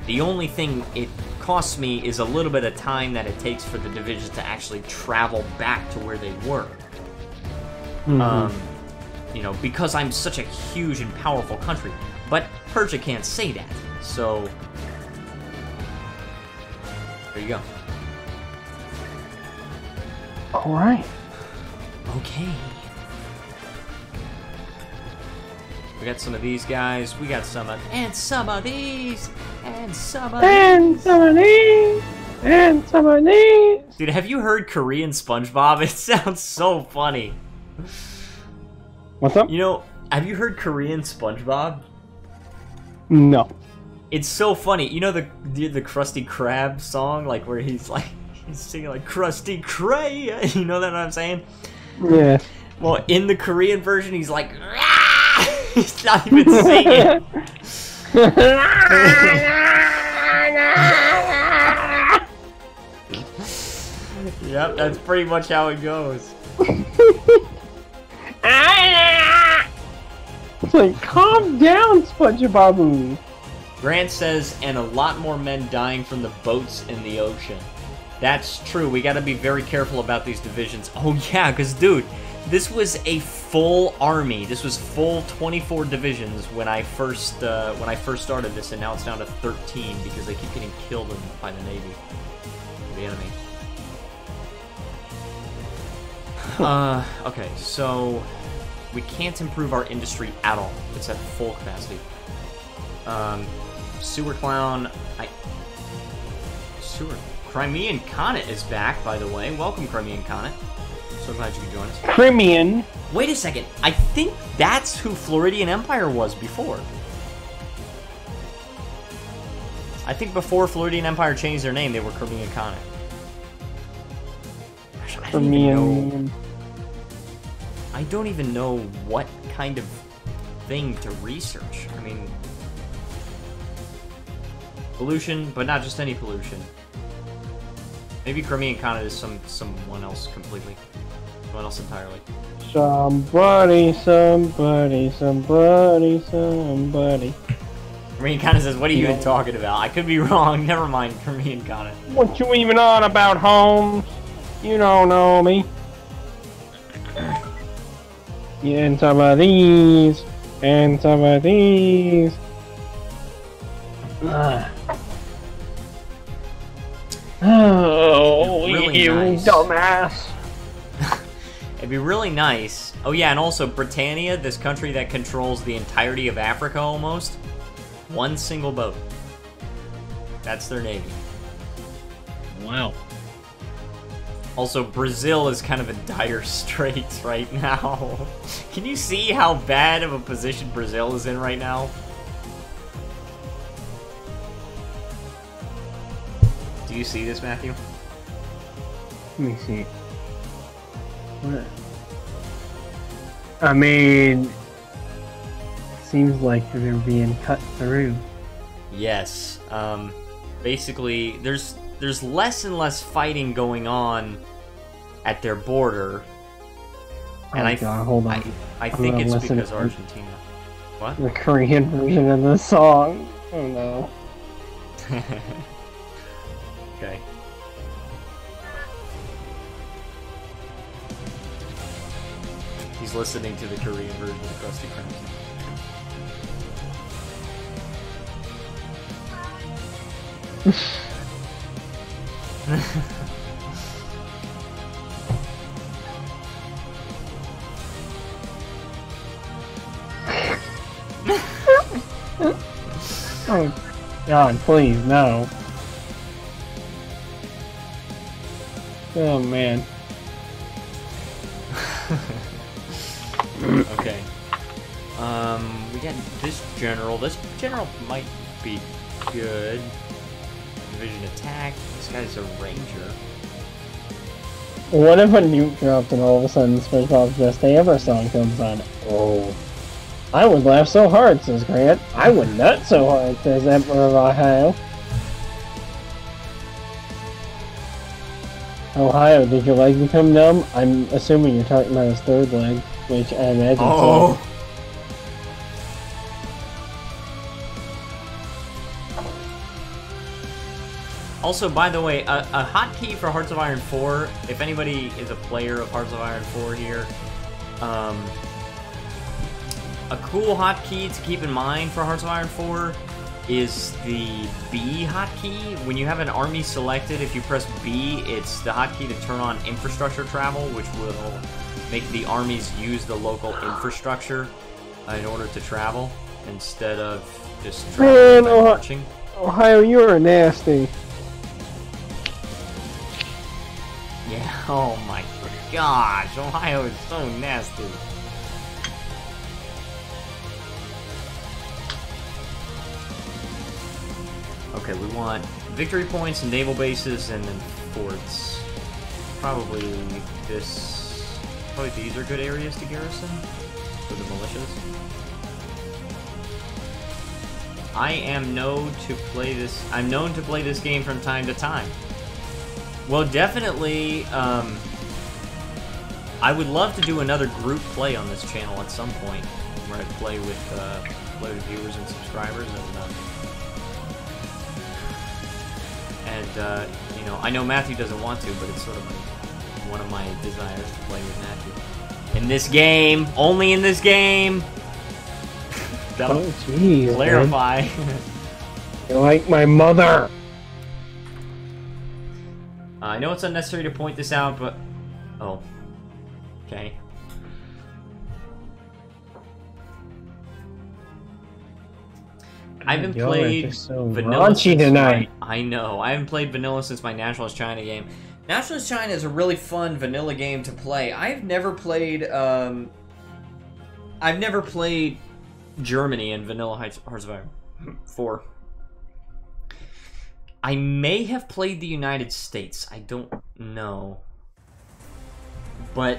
The only thing it costs me is a little bit of time that it takes for the divisions to actually travel back to where they were. You know, because I'm such a huge and powerful country. But Persia can't say that, so... There you go. Alright. Okay. We got some of these guys, we got some of... And some of these! And some of these! And some of these! And some of these! Dude, have you heard Korean SpongeBob? It sounds so funny. What's up? You know, have you heard Korean SpongeBob? No. It's so funny. You know the Krusty Krab song, like where he's singing like Krusty Krab. You know that what I'm saying? Yeah. Well, in the Korean version, he's like, Rah! He's not even singing. Yep, that's pretty much how it goes. It's like, calm down, SpongeBob. Grant says, and a lot more men dying from the boats in the ocean. That's true. We got to be very careful about these divisions. Oh yeah, because dude, this was a full army. This was full 24 divisions when I first started this, and now it's down to 13 because they keep getting killed by the Navy, the enemy. Okay, so we can't improve our industry at all. It's at full capacity. Sewer Clown, Crimean Comet is back, by the way. Welcome, Crimean Comet. So glad you could join us. Crimean. Wait a second. I think that's who Floridian Empire was before. I think before Floridian Empire changed their name, they were Crimean Comet. I don't even know what kind of thing to research. I mean, pollution, but not just any pollution. Maybe Crimean Comet is someone else completely. Someone else entirely. Somebody. Crimean Comet says, what are you even talking about? I could be wrong. Never mind, Crimean Comet. What you even on about, Holmes? You don't know me. And some of these. And some of these. Oh, really you nice. dumbass. It'd be really nice. Oh yeah, and also Britannia, this country that controls the entirety of Africa almost. One single boat. That's their navy. Wow. Also, Brazil is kind of in dire straits right now. Can you see how bad of a position Brazil is in right now? Do you see this, Matthew? Let me see. What? I mean, seems like they're being cut through. Yes. Basically, there's less and less fighting going on at their border. And Oh god, hold on. I think it's listen because to Argentina. What? the Korean version of the song. Oh no. Okay. He's listening to the Korean version of Krusty Krab. Oh god, please, no. Oh man. Okay. We got this general. This general might be good. Division attack. This guy's a ranger. What if a nuke dropped and all of a sudden SpongeBob's Best Day Ever song comes on? Oh. I would laugh so hard, says Grant. I would nut so hard, says Emperor of Ohio. Ohio, did your leg become numb? I'm assuming you're talking about his third leg, which I imagine so. Also, by the way, a hotkey for Hearts of Iron 4, if anybody is a player of Hearts of Iron 4 here, a cool hotkey to keep in mind for Hearts of Iron 4 is the B hotkey. When you have an army selected, if you press B, it's the hotkey to turn on infrastructure travel, which will make the armies use the local infrastructure in order to travel, instead of just traveling by marching. Ohio, you are nasty. Yeah, oh my gosh, Ohio is so nasty. Okay, we want victory points and naval bases and then forts. Probably these are good areas to garrison for the militias. I'm known to play this game from time to time. Well, definitely, I would love to do another group play on this channel at some point, where I play with viewers and subscribers, and you know, I know Matthew doesn't want to, but it's sort of one of my desires to play with Matthew. In this game, only in this game. That'll clarify. You're like my mother. I know it's unnecessary to point this out, but... Oh. Okay. I haven't played vanilla tonight. I know. I haven't played vanilla since my Nationalist China game. Nationalist China is a really fun vanilla game to play. I've never played Germany in Vanilla Hearts of Iron 4. I may have played the United States. I don't know. But...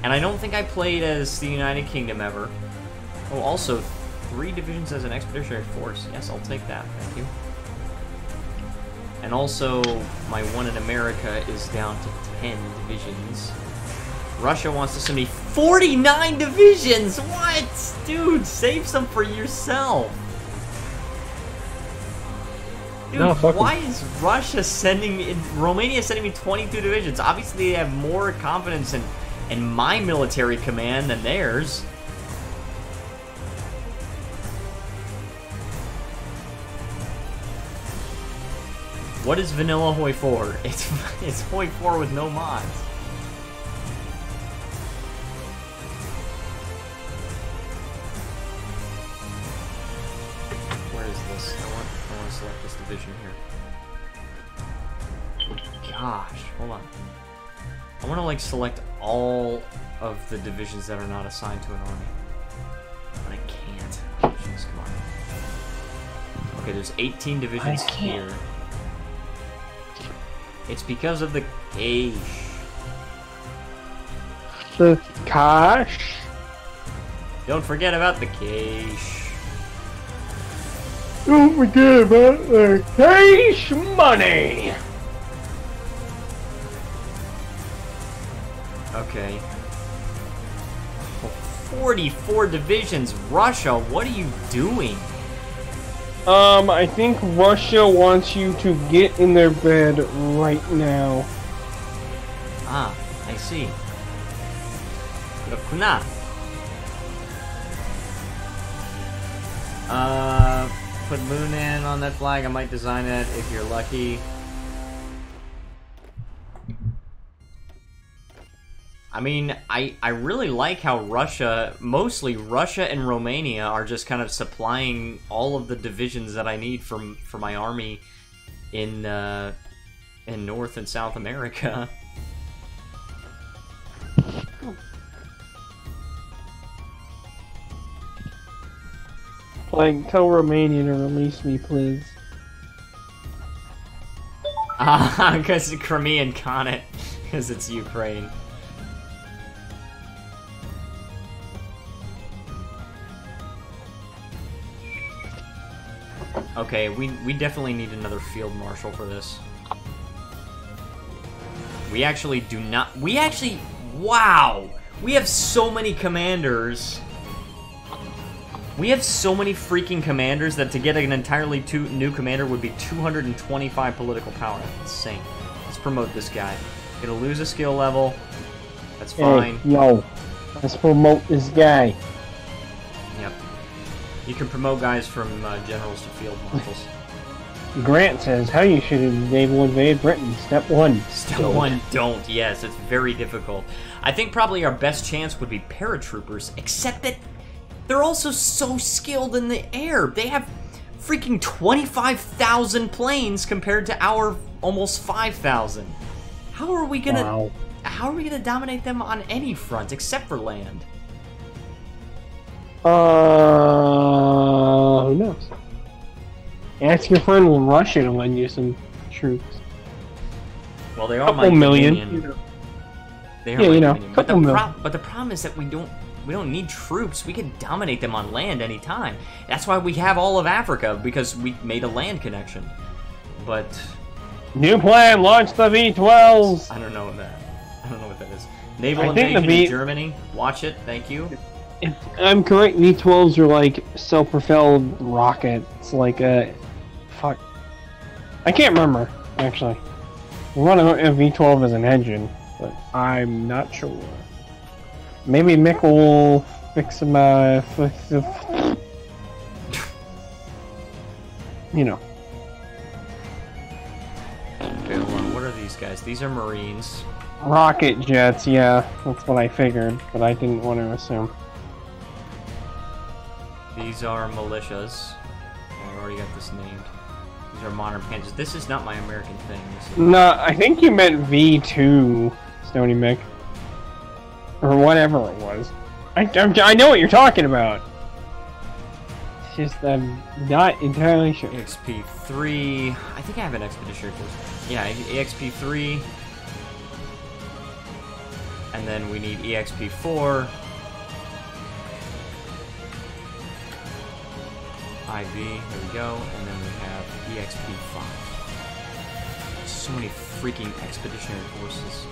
and I don't think I played as the United Kingdom ever. Oh, also, 3 divisions as an expeditionary force. Yes, I'll take that. Thank you. And also, my one in America is down to 10 divisions. Russia wants to send me 49 divisions! What? Dude, save some for yourself. Dude, no, why is Russia sending me... Romania sending me 22 divisions? Obviously, they have more confidence in my military command than theirs. What is Vanilla Hoi 4? It's Hoi 4 with no mods. Where is this? I want to select this division here. Gosh, hold on. I want to like select all of the divisions that are not assigned to an army. But I can't. Jeez, come on. Okay, there's 18 divisions here. It's because of the cash. The cash? Don't forget about the cash. Don't forget about the cash money! Okay. 44 divisions. Russia, what are you doing? I think Russia wants you to get in their bed right now. Ah, I see. Kuna. Put moon in on that flag. I might design it if you're lucky. I mean, I really like how Russia, mostly Russia and Romania, are just kind of supplying all of the divisions that I need for my army in North and South America. Like, tell Romania to release me, please. Because the Crimean Khanate, because it's Ukraine. Okay, we definitely need another field marshal for this. We actually do not... Wow! We have so many commanders. We have so many freaking commanders that to get an entirely new commander would be 225 political power. That's insane. Let's promote this guy. Gonna lose a skill level. That's fine. Hey, yo, let's promote this guy. Yep. You can promote guys from generals to field marshals. Grant says how you should invade Britain. Step 1. Step 1, don't. Yes, it's very difficult. I think probably our best chance would be paratroopers, except that they're also so skilled in the air. They have freaking 25,000 planes compared to our almost 5,000. How are we gonna? Wow. How are we gonna dominate them on any front except for land? Who knows? Ask your friend Russia to lend you some troops. Well, they are like million. They are like but the problem is that we don't need troops. We can dominate them on land anytime. That's why we have all of Africa, because we made a land connection. But new plan: launch the V12s. I don't know what that. I don't know what that is. Naval invasion in Germany. Watch it. Thank you. If I'm correct, V12s are like self-propelled rockets. Like fuck. I can't remember actually. I want to know if V12 is an engine, but I'm not sure. Maybe Mick will fix some, you know. Okay, hold on. What are these guys? These are Marines. Rocket jets, yeah. That's what I figured, but I didn't want to assume. These are militias. Oh, I already got this named. These are modern panzers. This is not my American thing. No, I think you meant V2, Stony Mick. Or whatever it was. I know what you're talking about. It's just I'm not entirely sure. EXP3. I think I have an expeditionary force. Yeah, EXP3. And then we need EXP4. IV, there we go. And then we have EXP5. So many freaking expeditionary forces.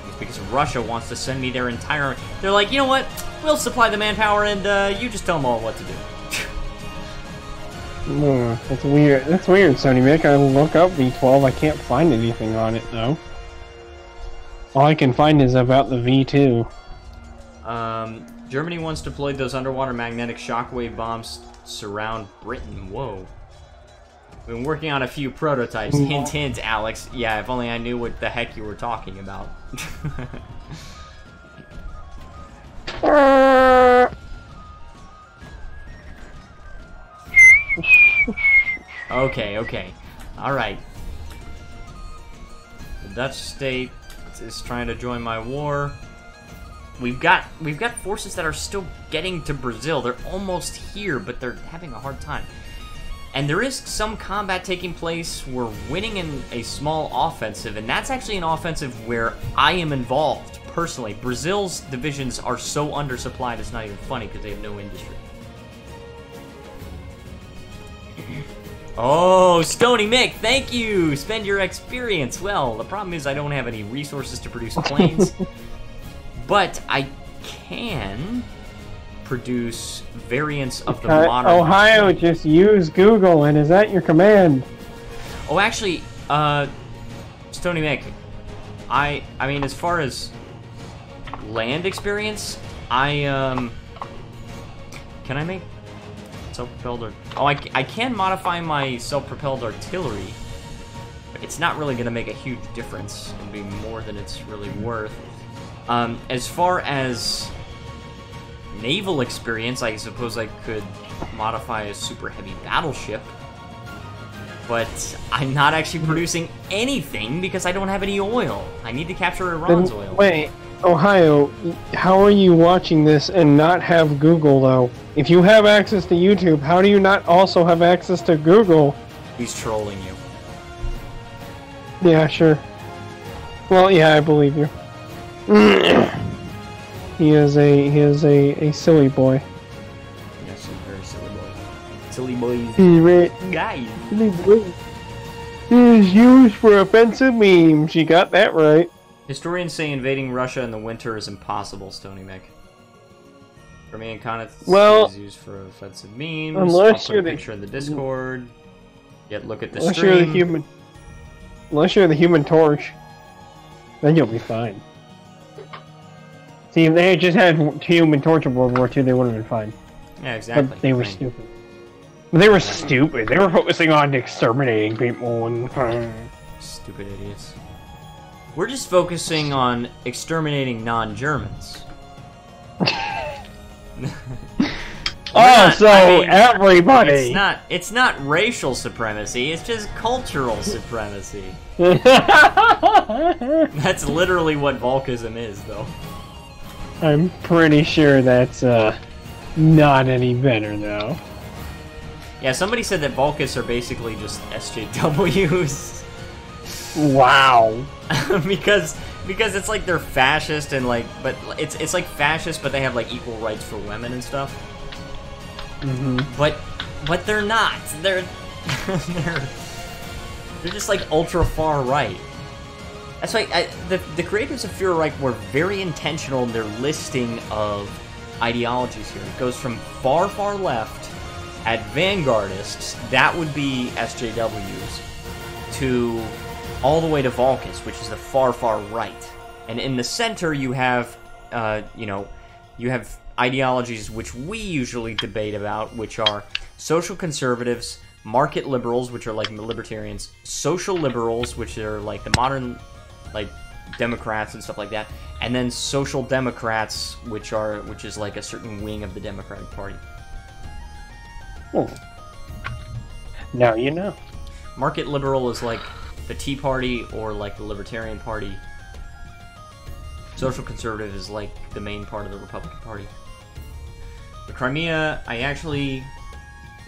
It's because Russia wants to send me their entire... They're like, you know what? We'll supply the manpower and you just tell them all what to do. That's weird. That's weird, Sony Mick. I look up V12. I can't find anything on it, though. All I can find is about the V2. Germany once deployed those underwater magnetic shockwave bombs surround Britain. Whoa. Been working on a few prototypes. Hint, hint, Alex. Yeah, if only I knew what the heck you were talking about. Okay. Alright. The Dutch state is trying to join my war. We've got forces that are still getting to Brazil. They're almost here, but they're having a hard time. And there is some combat taking place. We're winning in a small offensive, and that's actually an offensive where I am involved, personally. Brazil's divisions are so undersupplied, it's not even funny, because they have no industry. Oh, Stony Mick, thank you! Spend your experience. Well, the problem is I don't have any resources to produce planes. But I can produce variants of the modern... Ohio, just use Google, and is that your command? Oh, actually, Stony Mick, I mean, as far as land experience, can I make self-propelled I can modify my self-propelled artillery, but it's not really going to make a huge difference. It'll be more than it's really worth. As far as naval experience, I suppose I could modify a super heavy battleship, but I'm not actually producing anything because I don't have any oil. I need to capture Iran's oil. Wait, Ohio, how are you watching this and not have Google, though? If you have access to YouTube, how do you not also have access to Google? He's trolling you. Yeah, sure. Well, yeah, I believe you. He is a silly boy. Yes, he's a very silly boy. Silly boy. Guy. Silly boy. He is used for offensive memes. You got that right. Historians say invading Russia in the winter is impossible, Stony Mick. Crimean Khanate is used for offensive memes. Unless you're the picture in the Discord. Yet look at the unless stream. Unless you're the Human Torch, then you'll be fine. See, if they had just had Human Torch in World War II, they would have been fine. Yeah, exactly. But they were stupid. They were stupid. They were focusing on exterminating people and... Stupid idiots. We're just focusing on exterminating non-Germans. Everybody! It's not racial supremacy, it's just cultural supremacy. That's literally what Volkism is, though. I'm pretty sure that's, not any better, though. Yeah, somebody said that Volkists are basically just SJWs. Wow. because it's like they're fascist and like, but it's like fascist, but they have like equal rights for women and stuff. Mm-hmm. But they're not. They're just like ultra far right. That's why the creators of Fuhrerreich were very intentional in their listing of ideologies here. It goes from far, far left at vanguardists, that would be SJWs, to all the way to Volkists, which is the far, far right. And in the center, you have, you have ideologies which we usually debate about, which are social conservatives, market liberals, which are like libertarians, social liberals, which are like the modern, like, Democrats and stuff like that, and then social democrats, which is like a certain wing of the Democratic Party. Oh. Now you know. Market liberal is like the Tea Party or like the Libertarian Party. Social conservative is like the main part of the Republican Party. The Crimea, I actually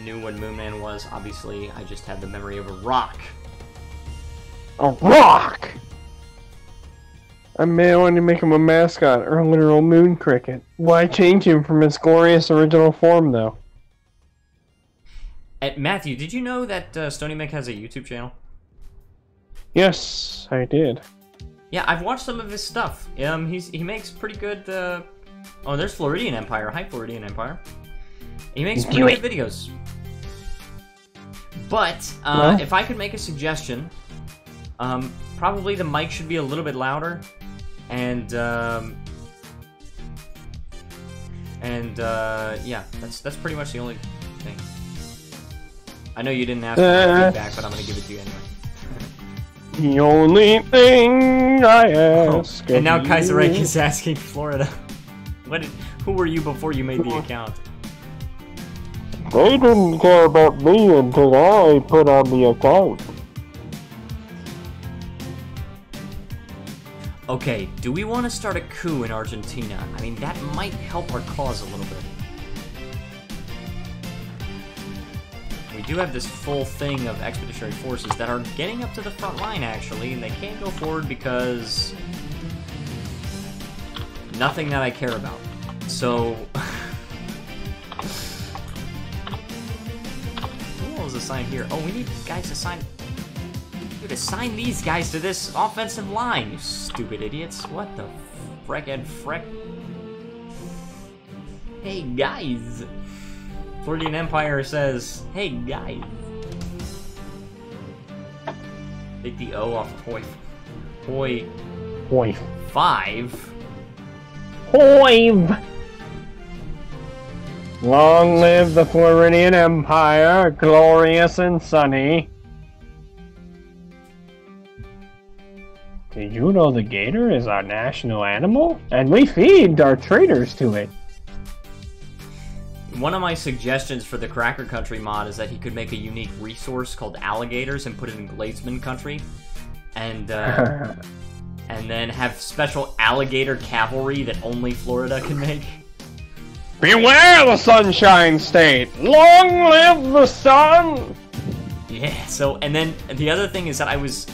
knew what Moonman was. Obviously, I just had the memory of a rock. A rock! I may want to make him a mascot or a literal moon cricket. Why change him from its glorious original form, though? Matthew, did you know that Stony Mick has a YouTube channel? Yes, I did. Yeah, I've watched some of his stuff. He makes pretty good. Oh, there's Floridian Empire. Hi, Floridian Empire. He makes pretty good videos. But if I could make a suggestion, probably the mic should be a little bit louder, and yeah, that's pretty much the only thing. I know you didn't ask for my feedback, but I'm gonna give it to you anyway. The only thing I ask. And now Kaiserreich is asking Florida. Who were you before you made the account? They didn't care about me until I put on the account. Okay, do we want to start a coup in Argentina? I mean, that might help our cause a little bit. We do have this full thing of expeditionary forces that are getting up to the front line, actually, and they can't go forward because... nothing that I care about. So... who was assigned here? Oh, we need guys assigned... Dude, assign these guys to this offensive line, you stupid idiots. What the freck and freck? Hey, guys! Floridian Empire says, hey, guys. Take the O off Hoi. Hoi. 5. Hoiv! Long live the Floridian Empire, glorious and sunny. Did you know the gator is our national animal? And we feed our traders to it. One of my suggestions for the Cracker Country mod is that he could make a unique resource called alligators and put it in Gladesman Country. And then have special alligator cavalry that only Florida can make. Beware the Sunshine State! Long live the sun! Yeah, so, and then the other thing is that I was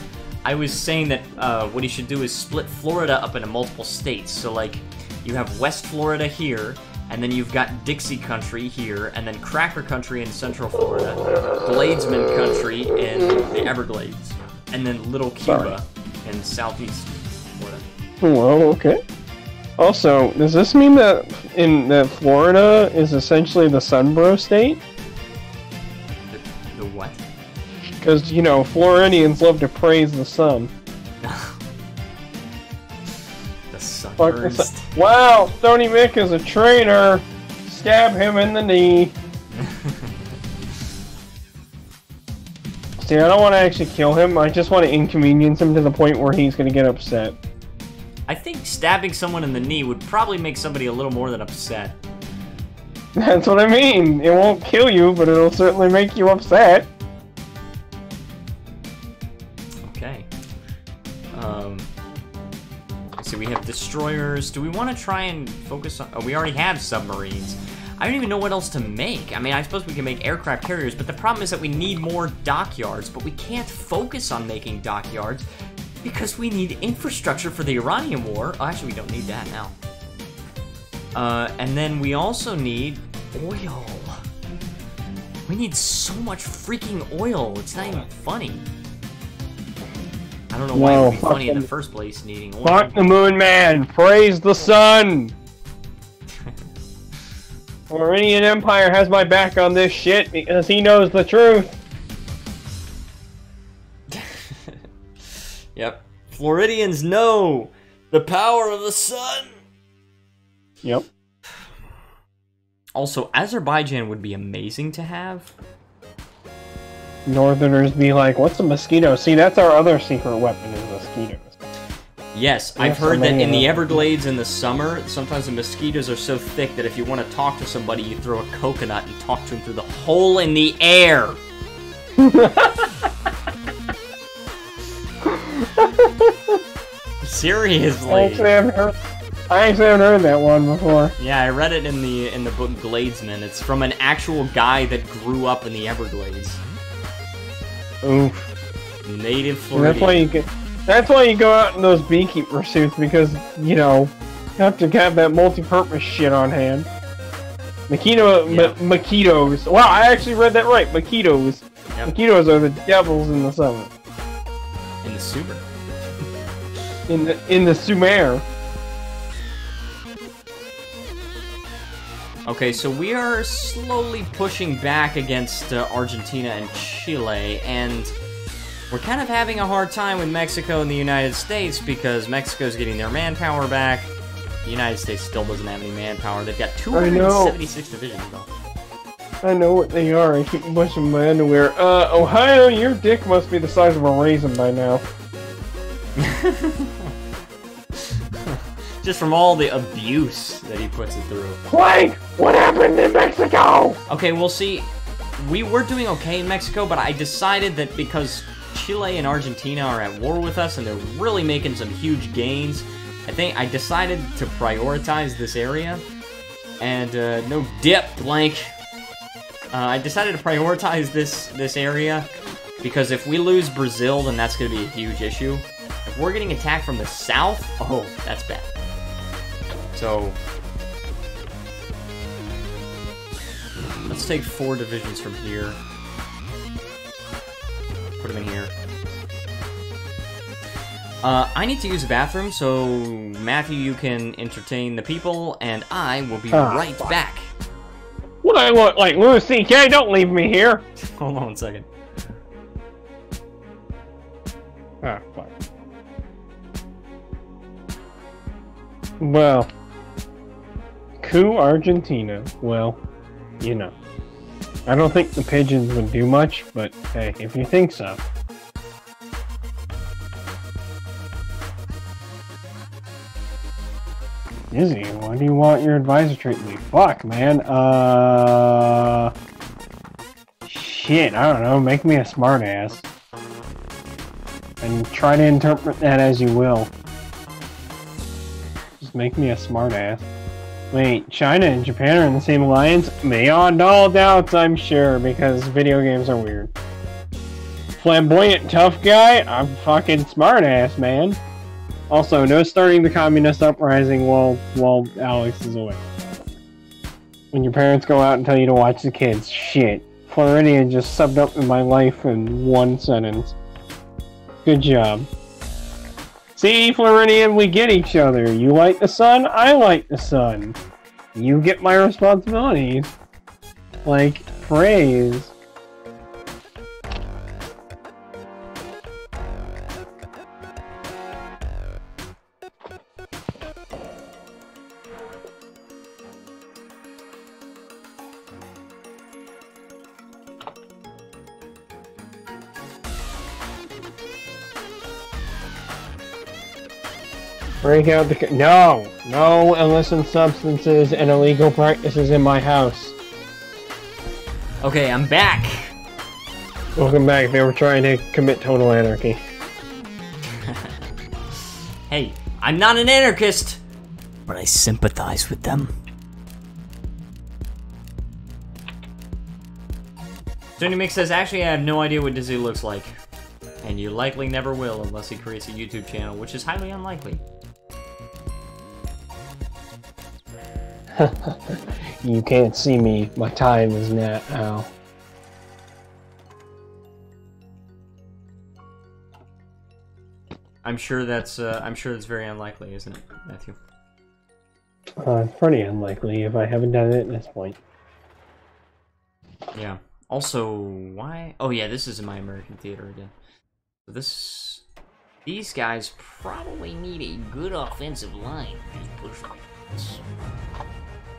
saying that what he should do is split Florida up into multiple states. So, like, you have West Florida here, and then you've got Dixie Country here, and then Cracker Country in Central Florida, Gladesman Country in the Everglades, and then Little Cuba in Southeast Florida. Well, okay. Also, does this mean that that Florida is essentially the Sunbro state? The what? Because, you know, Floridians love to praise the sun. The sunburst. Wow, Stony Mick is a traitor! Stab him in the knee! See, I don't want to actually kill him, I just want to inconvenience him to the point where he's going to get upset. I think stabbing someone in the knee would probably make somebody a little more than upset. That's what I mean! It won't kill you, but it'll certainly make you upset. Okay. Let's see, we have destroyers. Do we want to try and focus on... Oh, we already have submarines. I don't even know what else to make. I mean, I suppose we can make aircraft carriers, but the problem is that we need more dockyards, but we can't focus on making dockyards because we need infrastructure for the Iranian war. Oh, actually, we don't need that now. And then we also need oil. We need so much freaking oil. It's not even funny. I don't know why it would be funny in the first place, needing oil. Fuck the moon man! Praise the sun! Floridian Empire has my back on this shit because he knows the truth. Yep. Floridians know the power of the sun! Yep. Also, Azerbaijan would be amazing to have. Northerners be like, what's a mosquito? See, that's our other secret weapon is mosquitoes. Yes, I've heard that in the Everglades in the summer, sometimes the mosquitoes are so thick that if you want to talk to somebody, you throw a coconut and talk to them through the hole in the air. Seriously. I actually haven't heard that one before. Yeah, I read it in the book Gladesman. It's from an actual guy that grew up in the Everglades. Oof. Native Floridian. That's why you go out in those beekeeper suits, because, you know, you have to have that multi-purpose shit on hand. Mosquitoes. Wow, I actually read that right. Mosquitoes. Yep. Mosquitoes are the devils in the summer. In the Sumer. In the Sumer. Okay, so we are slowly pushing back against Argentina and Chile, and we're kind of having a hard time with Mexico and the United States because Mexico's getting their manpower back. The United States still doesn't have any manpower. They've got 276 divisions, though. I know what they are. I keep washing my underwear. Ohio, your dick must be the size of a raisin by now. Just from all the abuse that he puts it through. Plank! What happened in Mexico? Okay, we'll see. We were doing okay in Mexico, but I decided that because Chile and Argentina are at war with us and they're really making some huge gains, I decided to prioritize this area. And, no dip, blank. I decided to prioritize this area because if we lose Brazil, then that's going to be a huge issue. If we're getting attacked from the south, oh, that's bad. So, let's take 4 divisions from here. Put them in here. I need to use a bathroom, so Matthew, you can entertain the people, and I will be right back. What I look like, Louis C.K.? Don't leave me here. Hold on a second. Ah, fuck. Well, coup Argentina. Well, you know. I don't think the pigeons would do much, but hey, if you think so. Izzy, why do you want your advisor treat me? Fuck, man. Shit, I don't know. Make me a smartass. And try to interpret that as you will. Just make me a smartass. Wait, China and Japan are in the same alliance? Beyond all doubts, I'm sure, because video games are weird. Flamboyant tough guy? I'm fucking smartass, man. Also, no starting the communist uprising while Alex is away. When your parents go out and tell you to watch the kids. Shit. Floridian just subbed up in my life in one sentence. Good job. See, Floridian, we get each other. You like the sun, I like the sun. You get my responsibilities. Like, praise. Break out the... No illicit substances and illegal practices in my house. Okay, I'm back. Welcome back. They were trying to commit total anarchy. Hey, I'm not an anarchist, but I sympathize with them. Tony Mix says, actually, I have no idea what Dizzy looks like. And you likely never will unless he creates a YouTube channel, which is highly unlikely. You can't see me. My time is now. I'm sure that's very unlikely, isn't it, Matthew? It's pretty unlikely if I haven't done it at this point. Yeah. Also, why? Oh yeah, this is in my American theater again. So these guys probably need a good offensive line.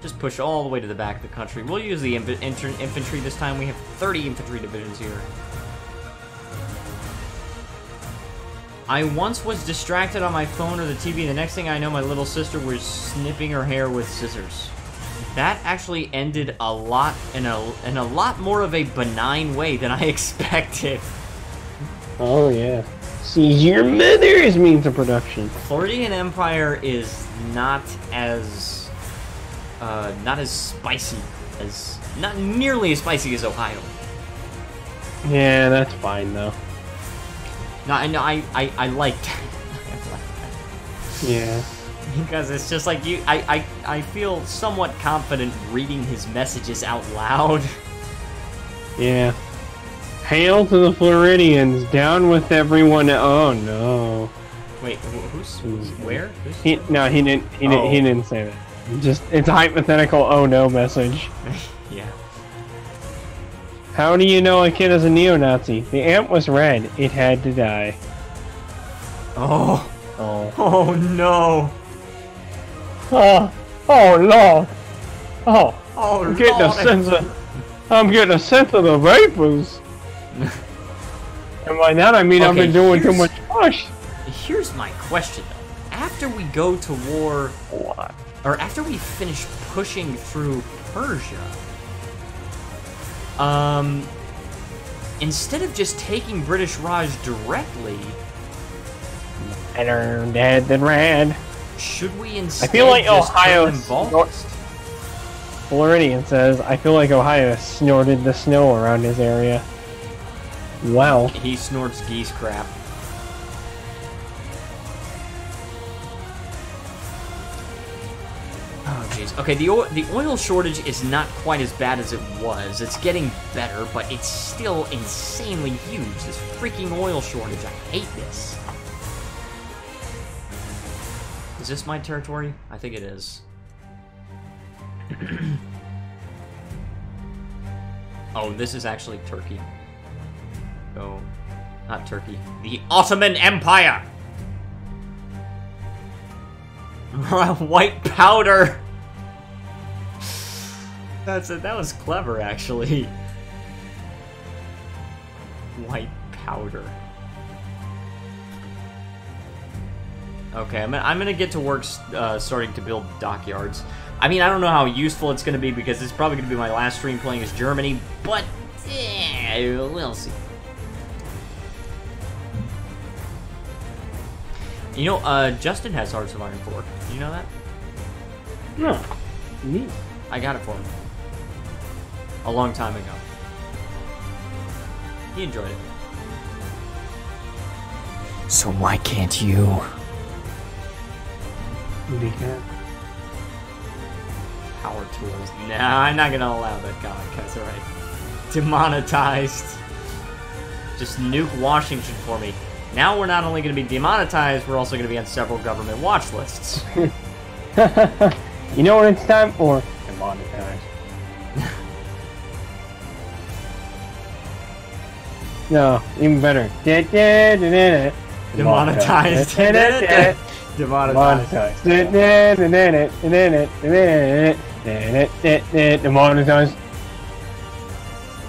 Just push all the way to the back of the country. We'll use the infantry this time. We have 30 infantry divisions here. I once was distracted on my phone or the TV. The next thing I know, my little sister was snipping her hair with scissors. That actually ended a lot in a lot more of a benign way than I expected. Oh yeah. Seize your mother's means of production. Floridian Empire is not as spicy as, not nearly as spicy as Ohio. Yeah, that's fine though. No, I know, I like that. Yeah. Because it's just like I feel somewhat confident reading his messages out loud. Yeah. Hail to the Floridians, down with everyone. Oh no. Wait, who's where? He didn't say that. Just, it's a hypothetical oh no message. Yeah. How do you know a kid is a neo-Nazi? The ant was red. It had to die. Oh. Oh. Oh no. Oh. Oh Lord. Oh. Oh, I'm getting a sense of I'm getting a sense of the vapors. And by that I mean I've been doing too much push. Here's my question though. After we go to war, What? or after we finish pushing through Persia, instead of just taking British Raj directly, Better dead than red. should we instead I feel like just Ohio turn them Balkans? Floridian says, I feel like Ohio snorted the snow around his area. Well. He snorts geese crap. Oh jeez. Okay, the oil shortage is not quite as bad as it was. It's getting better, but it's still insanely huge. This freaking oil shortage. I hate this. Is this my territory? I think it is. Oh, this is actually Turkey. Oh, not Turkey. The Ottoman Empire! White powder! That was clever, actually. White powder. Okay, I'm gonna get to work starting to build dockyards. I mean, I don't know how useful it's gonna be because it's probably gonna be my last stream playing as Germany, but we'll see. You know, Justin has Hearts of Iron 4. Do you know that? No. Neat. I got it for him. A long time ago. He enjoyed it. So why can't you? Because Power tools. Nah, I'm not gonna allow that comic. That's alright. Demonetized. Just nuke Washington for me. Now we're not only gonna be demonetized, we're also gonna be on several government watch lists. You know what it's time for? Demonetized. No, even better. Demonetized. Demonetized. Demonetized. Demonetized.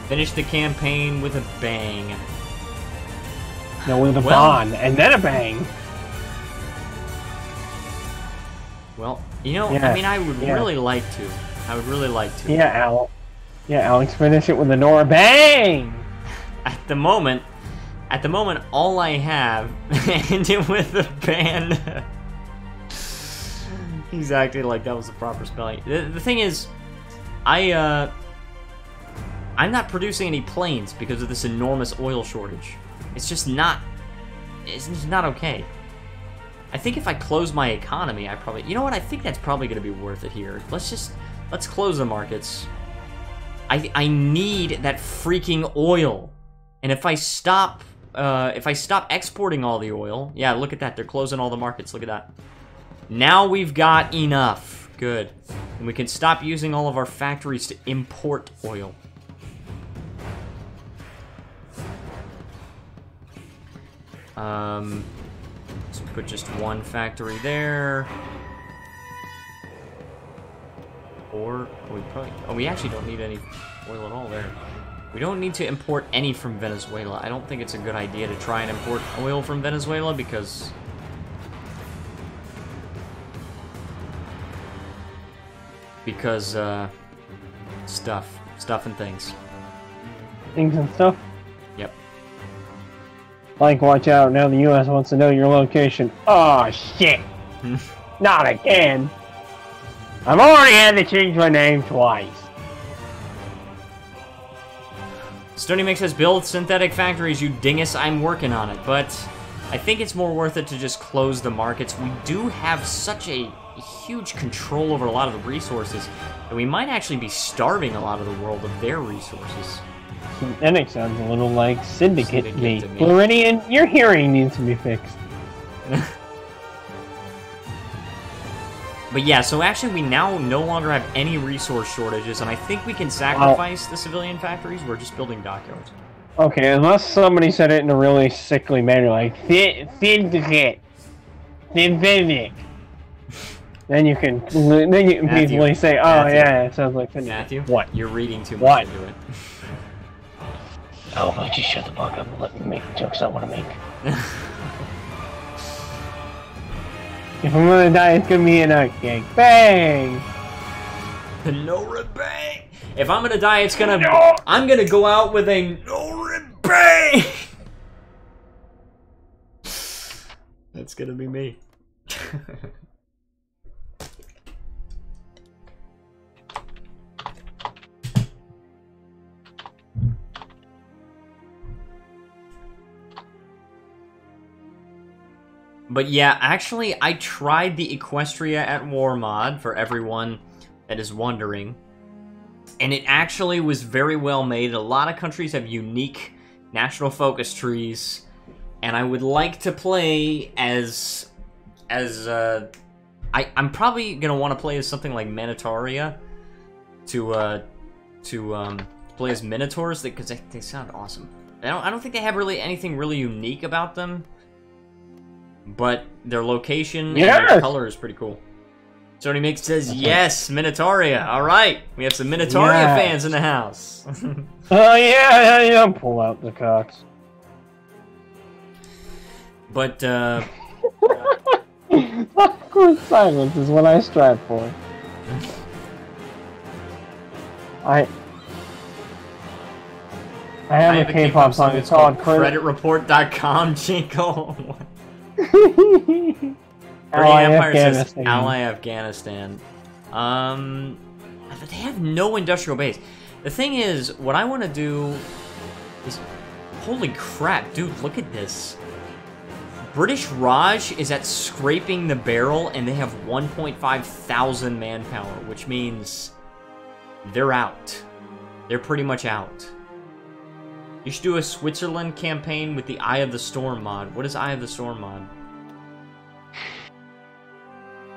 Finish the campaign with a bang. No, with a bond, and then a bang. Well, you know, Yeah, I mean, I would really like to. I would really like to. Yeah, Alex, finish it with a Nora bang! At the moment, all I have, and it with a band. He's acting like that was the proper spelling. The thing is, I'm not producing any planes because of this enormous oil shortage. It's just not, it's just not okay. I think if I close my economy, I probably, you know what, I think that's probably going to be worth it here. Let's close the markets. I need that freaking oil. And if I stop exporting all the oil, yeah, look at that, they're closing all the markets, look at that. Now we've got enough, good. And we can stop using all of our factories to import oil. So put just one factory there. Or we actually don't need any oil at all there. We don't need to import any from Venezuela. I don't think it's a good idea to try and import oil from Venezuela because stuff and things. Things and stuff? Yep. Like, watch out, now the US wants to know your location. Oh shit! Not again! I've already had to change my name twice. Stony Mix says, build synthetic factories, you dingus, I'm working on it. But I think it's more worth it to just close the markets. We do have such a huge control over a lot of the resources that we might actually be starving a lot of the world of their resources. Synthetic sounds a little like Syndicate to me. Floridian, your hearing needs to be fixed. But yeah, so actually we now no longer have any resource shortages, and I think we can sacrifice the civilian factories. We're just building dockyards. Okay, unless somebody said it in a really sickly manner, like Syndicate. Synthetic. Then you can peacefully say, "Oh yeah, it sounds like Finnegan." Matthew, what? You're reading too much into it. Oh, why don't you shut the fuck up and let me make the jokes I want to make? If I'm gonna die, it's gonna be in a gangbang. No bang. If I'm gonna die, it's gonna. No. I'm gonna go out with a no bang. That's gonna be me. But yeah, actually, I tried the Equestria at War mod for everyone that is wondering. And it actually was very well made. A lot of countries have unique national focus trees. And I would like to play as I'm probably going to want to play as something like Manitoria to play as Minotaurs, because they sound awesome. I don't think they have really anything really unique about them. But their location and their color is pretty cool. Sony Mix says, yes, Minotauria. All right. We have some Minotauria fans in the house. Oh, yeah. Pull out the cocks. But, awkward silence is what I strive for. I have a K-pop song. It's called CreditReport.com jingle. Burning Empire says Ally Afghanistan. They have no industrial base. The thing is, what I want to do is... Holy crap, dude, look at this. British Raj is at scraping the barrel, and they have 1.5 thousand manpower, which means they're out. They're pretty much out. You should do a Switzerland campaign with the Eye of the Storm mod. What is Eye of the Storm mod?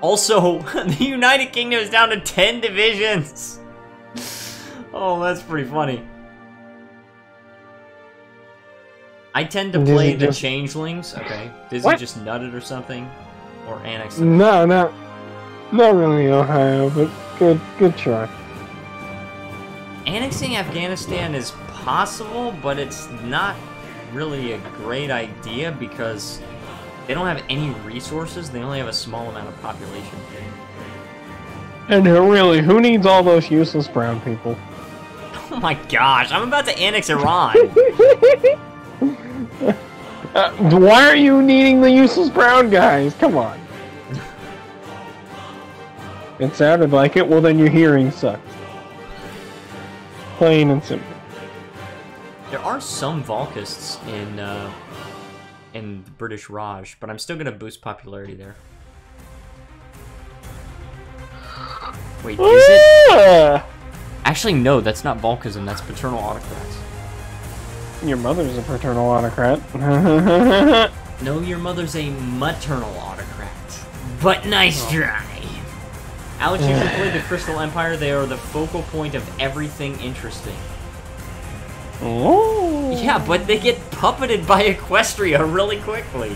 Also, the United Kingdom is down to 10 divisions. Oh, that's pretty funny. I tend to play the Changelings. Okay. Disney just nutted or something? Or annexed it? No, not really Ohio, but good try. Annexing Afghanistan is possible, but it's not really a great idea because they don't have any resources. They only have a small amount of population. And really, who needs all those useless brown people? Oh my gosh, I'm about to annex Iran. Why are you needing the useless brown guys? Come on. It sounded like it. Well, then your hearing sucks. Plain and simple. There are some Volkists in the British Raj, but I'm still gonna boost popularity there. Wait, is it? Actually, no, that's not Volkism, that's paternal autocrats. Your mother's a paternal autocrat. No, your mother's a maternal autocrat. But nice try. Alex, you should play the Crystal Empire. They are the focal point of everything interesting. Oh. Yeah, but they get puppeted by Equestria really quickly.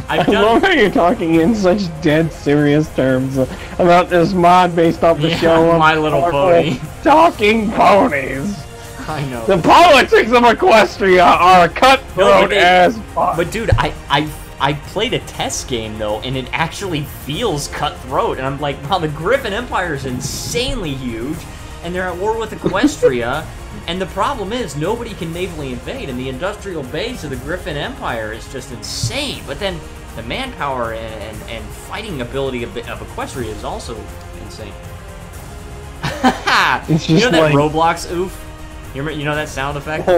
I love how you're talking in such dead serious terms about this mod based off the show of My Little Pony. Talking ponies. I know. The politics of Equestria are cutthroat as fuck. But dude, I played a test game though, and it actually feels cutthroat. And I'm like, wow, the Griffin Empire is insanely huge, and they're at war with Equestria. And the problem is, nobody can navally invade, and the industrial base of the Griffin Empire is just insane. But then the manpower and fighting ability of Equestria is also insane. It's just you know that like... Roblox oof? You know that sound effect?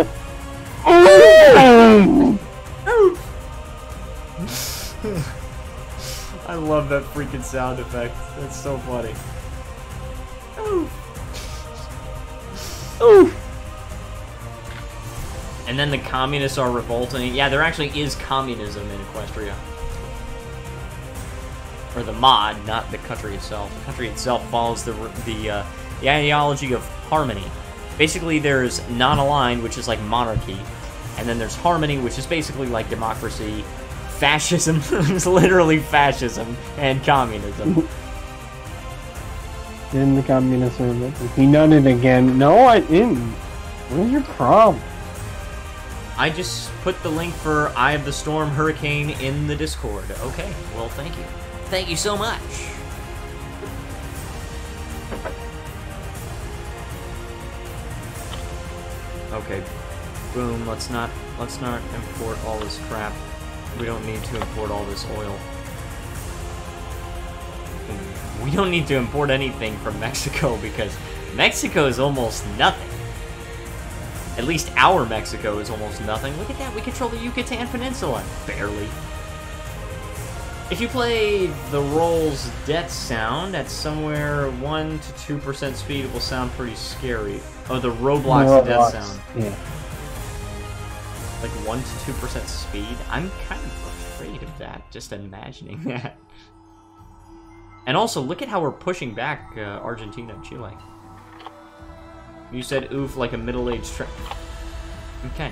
I love that freaking sound effect. That's so funny. Oof. Oof. And then the communists are revolting. Yeah, there actually is communism in Equestria. Or the mod, not the country itself. The country itself follows the ideology of harmony. Basically, there's non-aligned, which is like monarchy. And then there's harmony, which is basically like democracy. fascism. It's literally fascism and communism. In the communist movement. He nutted again. No, I didn't. What is your problem? I just put the link for Eye of the Storm Hurricane in the Discord. Okay, well, thank you. Thank you so much. Okay, boom. Let's not import all this crap. We don't need to import all this oil. We don't need to import anything from Mexico because Mexico is almost nothing. At least our Mexico is almost nothing. Look at that, we control the Yucatan Peninsula. Barely. If you play the Roll's death sound at somewhere 1 to 2% speed, it will sound pretty scary. Oh, the Roblox death sound. Yeah. Like 1 to 2% speed? I'm kind of afraid of that, just imagining that. And also, look at how we're pushing back Argentina and Chile. You said oof like a middle-aged Okay.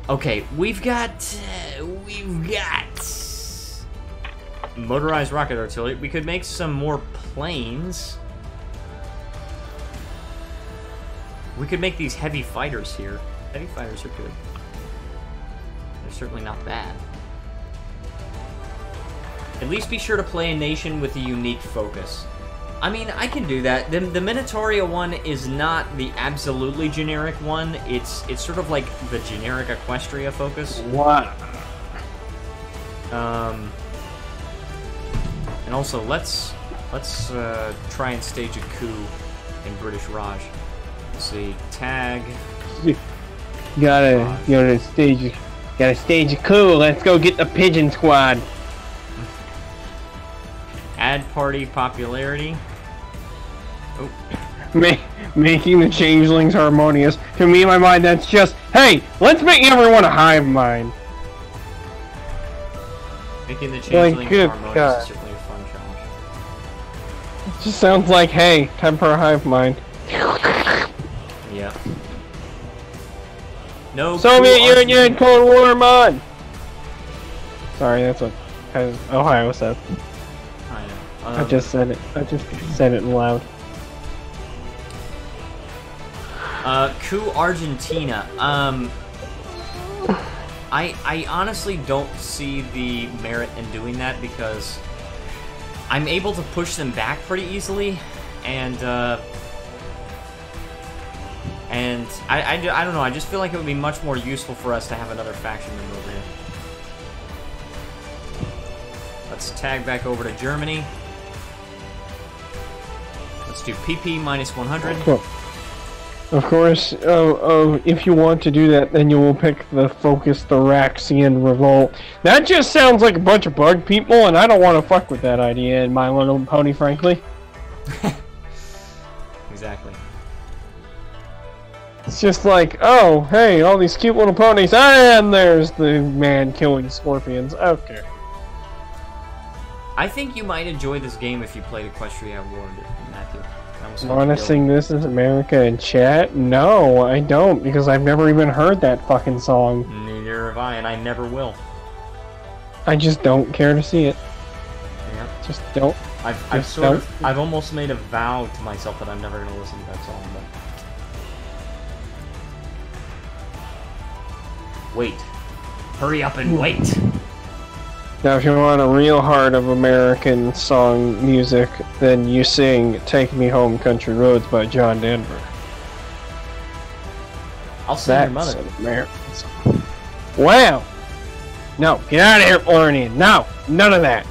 Okay, we've got motorized rocket artillery. We could make some more planes. We could make these heavy fighters here. Heavy fighters are good. They're certainly not bad. At least be sure to play a nation with a unique focus. I mean, I can do that. The Minatoria one is not the absolutely generic one. It's sort of like the generic Equestria focus. What? And also, let's try and stage a coup in British Raj. Let's see, tag. Gotta stage a coup. Let's go get the pigeon squad. Add party popularity. Oh. Making the changelings harmonious. To me, in my mind, that's just, hey, let's make everyone a hive mind. Making the changelings harmonious God. is certainly a fun challenge. It just sounds like, hey, time for a hive mind. Yeah. No. Soviet Union Cold War mod. Sorry, that's what Ohio said. I know. I just said it. I just said it loud. Coup Argentina. I honestly don't see the merit in doing that because I'm able to push them back pretty easily, and I don't know. I just feel like it would be much more useful for us to have another faction than over here. Let's tag back over to Germany. Let's do PP minus 100. Cool. Of course, if you want to do that, then you will pick the Focus Thoraxian Revolt. That just sounds like a bunch of bug people, and I don't want to fuck with that idea in My Little Pony, frankly. Exactly. It's just like, oh, hey, all these cute little ponies, and there's the man killing scorpions. Okay. I think you might enjoy this game if you played Equestria War, Matthew. Want to sing This Is America in chat? No, I don't, because I've never even heard that fucking song. Neither have I, and I never will. I just don't care to see it. Yeah. Just don't. I've almost made a vow to myself that I'm never going to listen to that song, but... Wait. Hurry up and wait! Now, if you want a real heart of American song music, then you sing Take Me Home Country Roads by John Denver. I'll sing your mother. That's an American song. Wow! No, get out of here, Florian! No! None of that!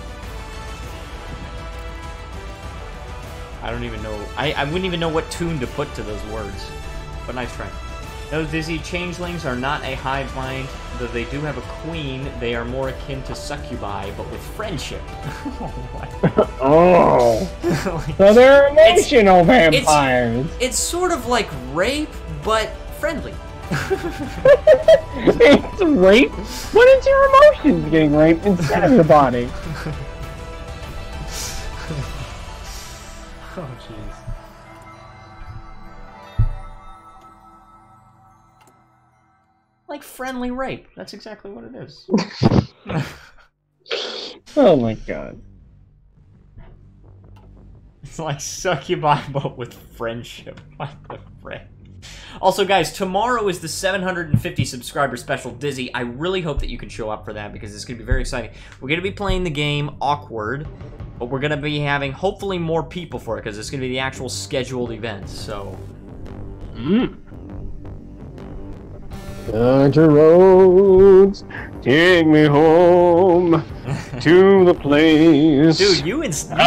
I don't even know. I wouldn't even know what tune to put to those words. But nice try. Those dizzy changelings are not a hive mind, though they do have a queen. They are more akin to succubi, but with friendship. Oh! So they're emotional vampires! It's sort of like rape, but friendly. It's rape? What is your emotions getting raped instead of your body? Oh, jeez. like friendly rape. That's exactly what it is. Oh my god. It's like succubi, but with friendship. What the frick? Also, guys, tomorrow is the 750 subscriber special Dizzy. I really hope that you can show up for that because it's going to be very exciting. We're going to be playing the game Awkward, but we're going to be having, hopefully, more people for it because it's going to be the actual scheduled event, so... Country roads, take me home to the place. Dude, you and Stony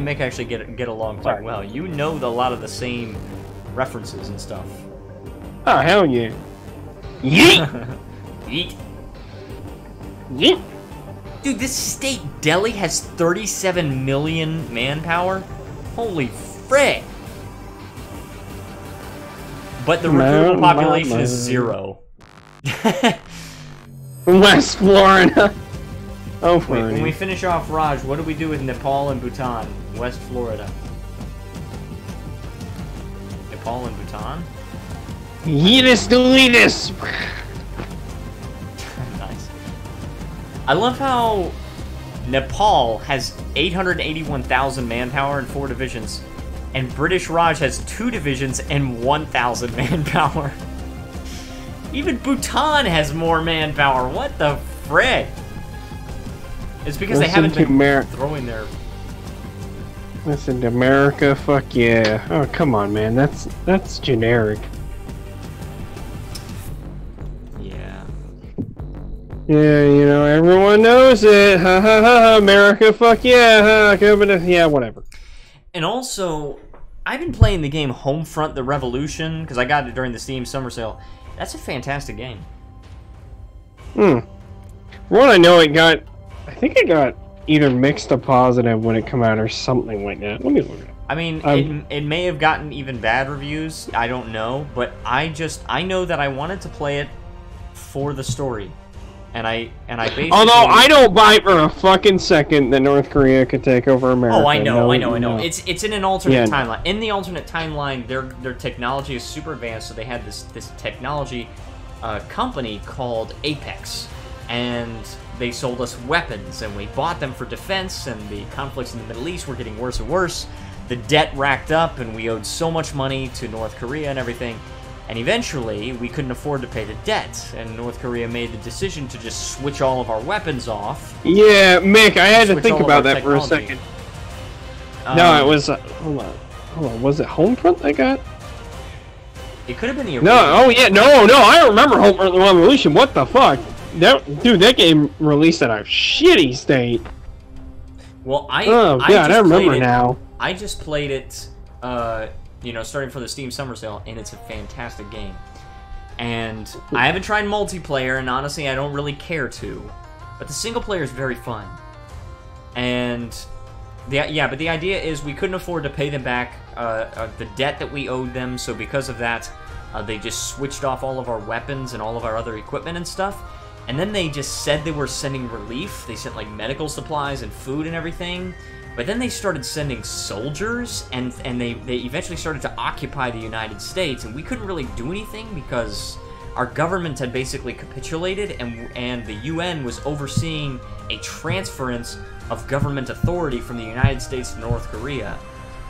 Mick actually get along quite well. You know a lot of the same references and stuff. Oh, hell yeah. Yeet! Yeet. Yeet! Dude, this state Delhi has 37 million manpower? Holy frick! But the recruitable population is 0. West Florida. Oh, wait, when we finish off Raj, what do we do with Nepal and Bhutan? West Florida. Nepal and Bhutan? Yeetus deletus! Nice. I love how Nepal has 881,000 manpower and 4 divisions, and British Raj has 2 divisions and 1,000 manpower. Even Bhutan has more manpower. What the frick? It's because they haven't been throwing their... Listen to America, fuck yeah. Oh, come on, man. That's generic. Yeah. Yeah, you know, everyone knows it. Ha ha ha, America, fuck yeah. Yeah, whatever. And also, I've been playing the game Homefront: The Revolution, because I got it during the Steam Summer Sale. That's a fantastic game. For what I know, I think it got either mixed to positive when it came out or something like that. Let me look it up. I mean, it may have gotten even bad reviews. I don't know, but I know that I wanted to play it for the story, and I basically. Although I don't buy for a fucking second that North Korea could take over America. Oh, I know. It's in an alternate timeline. In the alternate timeline, their technology is super advanced, so they had this technology company called Apex, and they sold us weapons, and we bought them for defense, and the conflicts in the Middle East were getting worse and worse. The debt racked up, and we owed so much money to North Korea and everything, and eventually we couldn't afford to pay the debt, and North Korea made the decision to just switch all of our weapons off. Yeah, Mick, I had to think about that for a second. No, it was... hold on. Was it Homefront I got? It could have been the original. No, oh yeah, no, I remember Homefront: The Revolution. What the fuck? That game released at a shitty state. Well, I remember now. I just played it, you know, starting for the Steam Summer Sale, and it's a fantastic game. And I haven't tried multiplayer, and honestly, I don't really care to. But the single player is very fun. And but the idea is we couldn't afford to pay them back the debt that we owed them, so because of that, they just switched off all of our weapons and all of our other equipment and stuff. And then they just said they were sending relief. They sent, like, medical supplies and food and everything. But then they started sending soldiers, and they eventually started to occupy the United States, and we couldn't really do anything because our government had basically capitulated, and the UN was overseeing a transference of government authority from the United States to North Korea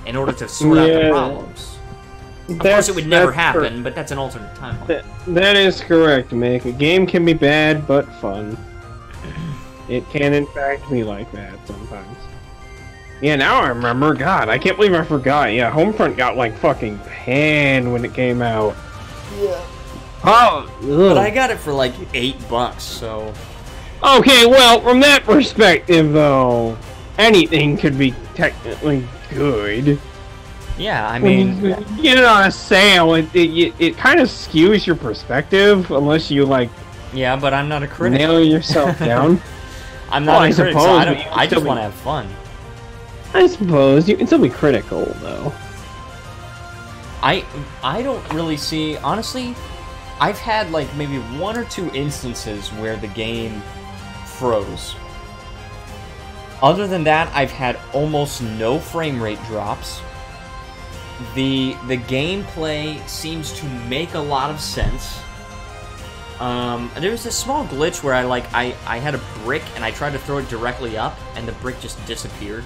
in order to sort out the problems. Of course, it would never happen, but that's an alternate timeline. That is correct, Mick. A game can be bad, but fun. It can, in fact, be like that sometimes. Yeah, now I remember. God, I can't believe I forgot. Yeah, Homefront got, like, fucking panned when it came out. Yeah. Oh, but I got it for, like, $8, so... Okay, well, from that perspective, though, anything could be technically good. Yeah, I mean... When you get it on a sale, it kind of skews your perspective, unless you, like... Yeah, but I'm not a critic. Nail yourself down. I'm not a critic, so I just want to have fun. I suppose. You can still be critical, though. I don't really see... Honestly, I've had, like, maybe 1 or 2 instances where the game froze. Other than that, I've had almost no frame rate drops. The gameplay seems to make a lot of sense. There was a small glitch where I had a brick and I tried to throw it directly up and the brick just disappeared.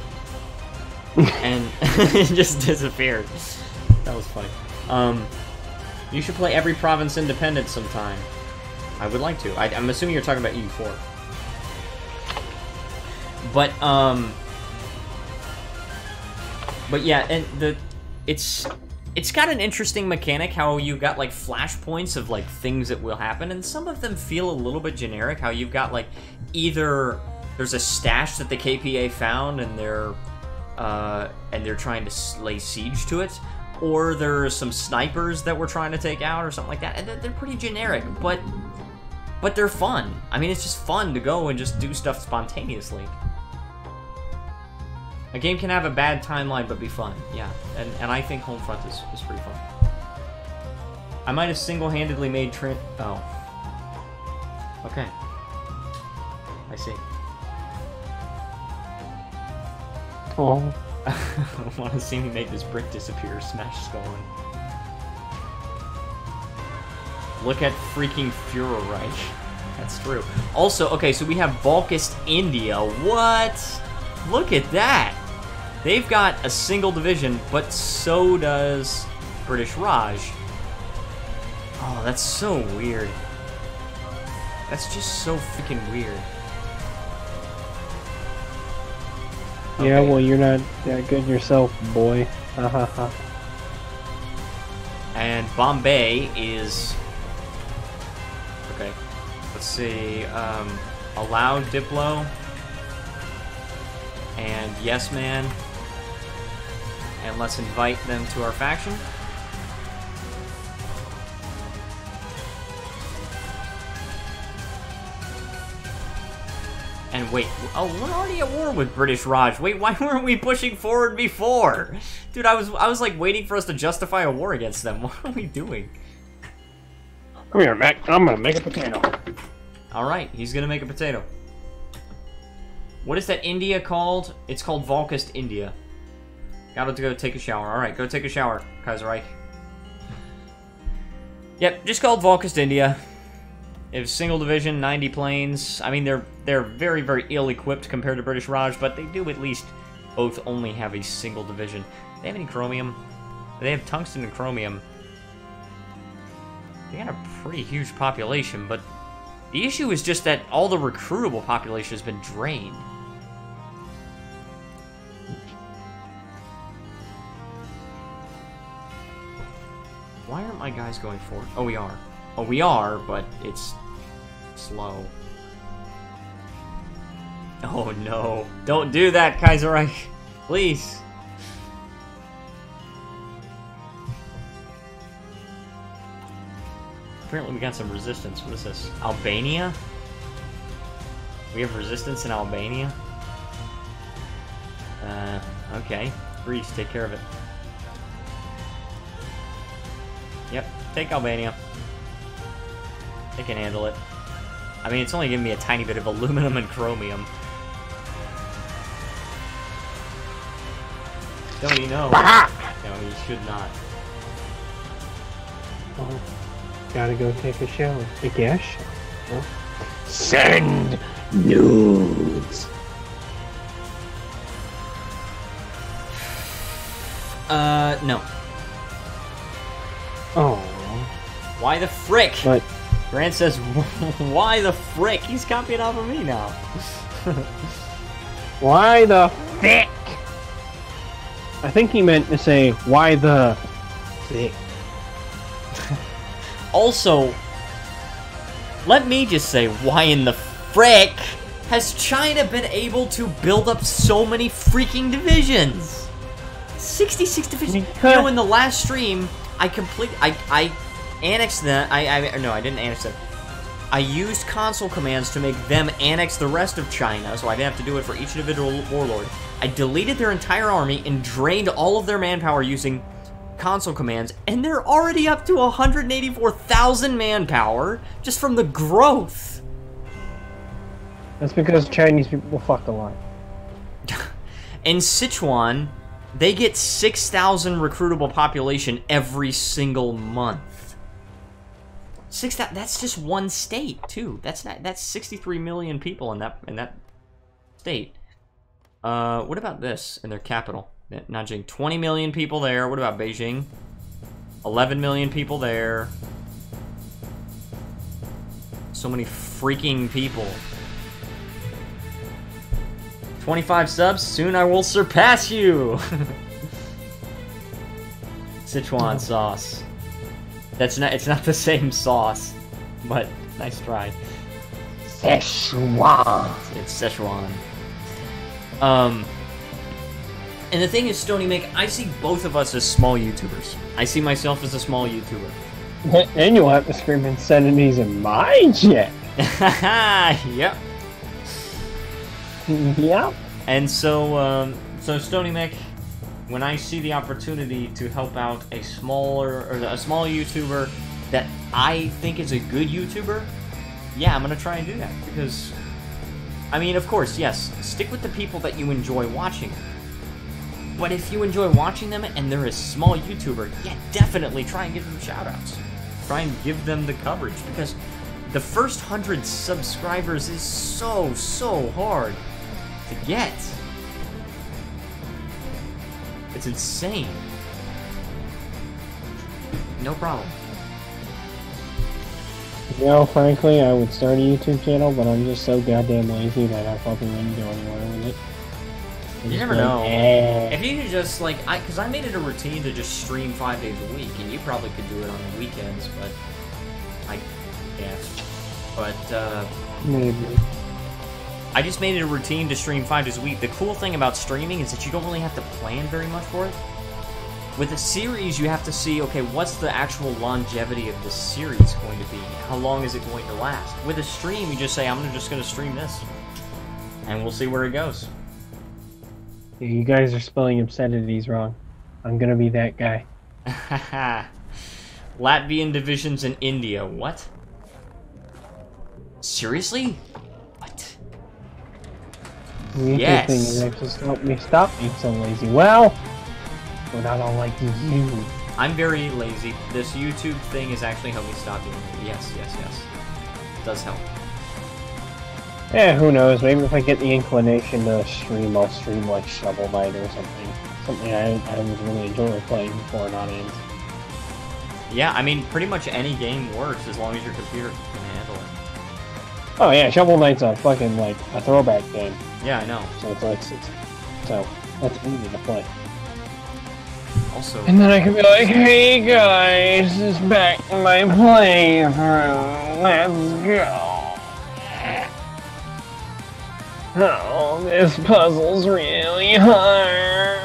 And it just disappeared. That was funny. You should play every province independent sometime. I would like to. I'm assuming you're talking about EU4. But yeah, and it's got an interesting mechanic how you got like flashpoints of like things that will happen, and some of them feel a little bit generic. How you've got like either there's a stash that the KPA found and they're trying to lay siege to it, or there's some snipers that we're trying to take out or something like that. And they're pretty generic, but they're fun. I mean, it's just fun to go and just do stuff spontaneously. A game can have a bad timeline, but be fun. Yeah, and I think Homefront is pretty fun. I might have single-handedly made oh. Okay. I see. Oh. Want to see me make this brick disappear, smash skull in. Look at freaking Fuhrerreich. That's true. Also, okay, so we have Volkist India. What? Look at that! They've got a single division, but so does British Raj. Oh, that's so weird. That's just so freaking weird. Okay. Yeah, well, you're not that good yourself, boy. Ha ha ha. And Bombay is... Okay, let's see. Allow Diplo. And Yes Man. And let's invite them to our faction. And wait, oh, we're already at war with British Raj. Wait, why weren't we pushing forward before? Dude, I was like waiting for us to justify a war against them. What are we doing? Come here, Mac. I'm gonna make a potato. Alright, he's gonna make a potato. What is that India called? It's called Volkist India. Gotta go take a shower. Alright, go take a shower, Fuhrerreich. Yep, just called Volkist India. It was single division, 90 planes. I mean, they're very, very ill-equipped compared to British Raj, but they do at least both only have a single division. Do they have any chromium? They have tungsten and chromium. They got a pretty huge population, but the issue is just that all the recruitable population has been drained. Why aren't my guys going forward? Oh, we are. Oh, we are, but it's slow. Oh, no. Don't do that, Fuhrerreich. Please. Apparently we got some resistance. What is this? Albania? We have resistance in Albania? Okay. Greece, take care of it. Yep, take Albania. They can handle it. I mean, it's only giving me a tiny bit of aluminum and chromium. Don't you know? No, you should not. Oh, gotta go take a shower. Take a shower. Huh? Send nudes. No. Oh. Why the frick? But Grant says, why the frick? He's copying off of me now. why the frick? I think he meant to say, why the frick? Also, let me just say, why in the frick has China been able to build up so many freaking divisions? 66 divisions. You know, in the last stream, I annexed them. No, I didn't annex them. I used console commands to make them annex the rest of China, so I didn't have to do it for each individual warlord. I deleted their entire army and drained all of their manpower using console commands, and they're already up to 184,000 manpower just from the growth. That's because Chinese people fuck a lot. And Sichuan They get 6,000 recruitable population every single month. 6,000. That's just one state, too. That's 63 million people in that state. What about this in their capital? Nanjing, 20 million people there. What about Beijing? 11 million people there. So many freaking people. 25 subs, soon I will surpass you! Sichuan sauce. It's not the same sauce, but nice try. Szechuan. It's Szechuan. And the thing is, Stony Mick, I see both of us as small YouTubers. I see myself as a small YouTuber. And you'll have to scream obscenities in my chat. Yep. Yep. And so, Stony Mick, when I see the opportunity to help out a small YouTuber that I think is a good YouTuber, yeah, I'm gonna try and do that. Because, I mean, of course, yes, stick with the people that you enjoy watching. But if you enjoy watching them and they're a small YouTuber, yeah, definitely try and give them shoutouts. Try and give them the coverage, because the first 100 subscribers is so hard to get. It's insane. No problem. You know, frankly, I would start a YouTube channel, but I'm just so goddamn lazy that I probably wouldn't go anywhere with it. You never know. If you could just, like, because I made it a routine to just stream 5 days a week, and you probably could do it on the weekends, but I guess. But, Maybe. I just made it a routine to stream 5 days a week. The cool thing about streaming is that you don't really have to plan very much for it. With a series, you have to see, okay, what's the actual longevity of the series going to be? How long is it going to last? With a stream, you just say, I'm just going to stream this. And we'll see where it goes. You guys are spelling obscenities wrong. I'm gonna be that guy. Latvian divisions in India. What? Seriously? What? The interesting Yes. thing is that just helped me stop being so lazy. Well, we're not all like you. I'm very lazy. This YouTube thing has actually helped me stop doing it. Yes. It does help. Yeah, who knows? Maybe if I get the inclination to stream, I'll stream like Shovel Knight or something. Something I would really enjoy playing for an audience. Yeah, I mean, pretty much any game works as long as your computer can handle it. Oh yeah, Shovel Knight's a fucking, like, a throwback game. Yeah, I know. So it's like, so that's easy to play. Also, And then I can be like, hey guys, it's back in my playthrough. Let's go. Oh, this puzzle's really hard.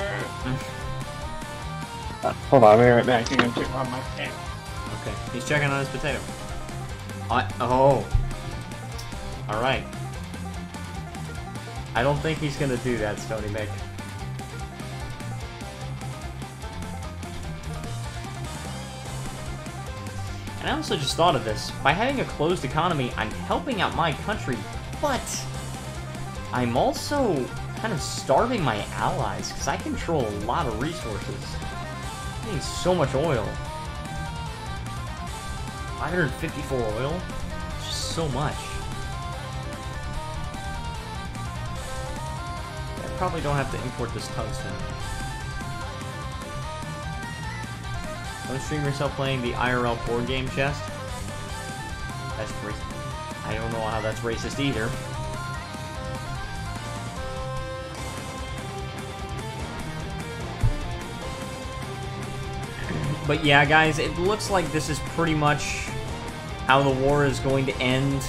Hold on, I'll be right back. I'm gonna check on my potato. okay, he's checking on his potato. Oh. Alright. I don't think he's gonna do that, Stony Mick. And I also just thought of this. By having a closed economy, I'm helping out my country, but I'm also kind of starving my allies, because I control a lot of resources. I need so much oil. 554 oil? It's just so much. I probably don't have to import this tungsten. Don't stream yourself playing the IRL board game chest. That's racist. I don't know how that's racist either. But yeah, guys, it looks like this is pretty much how the war is going to end.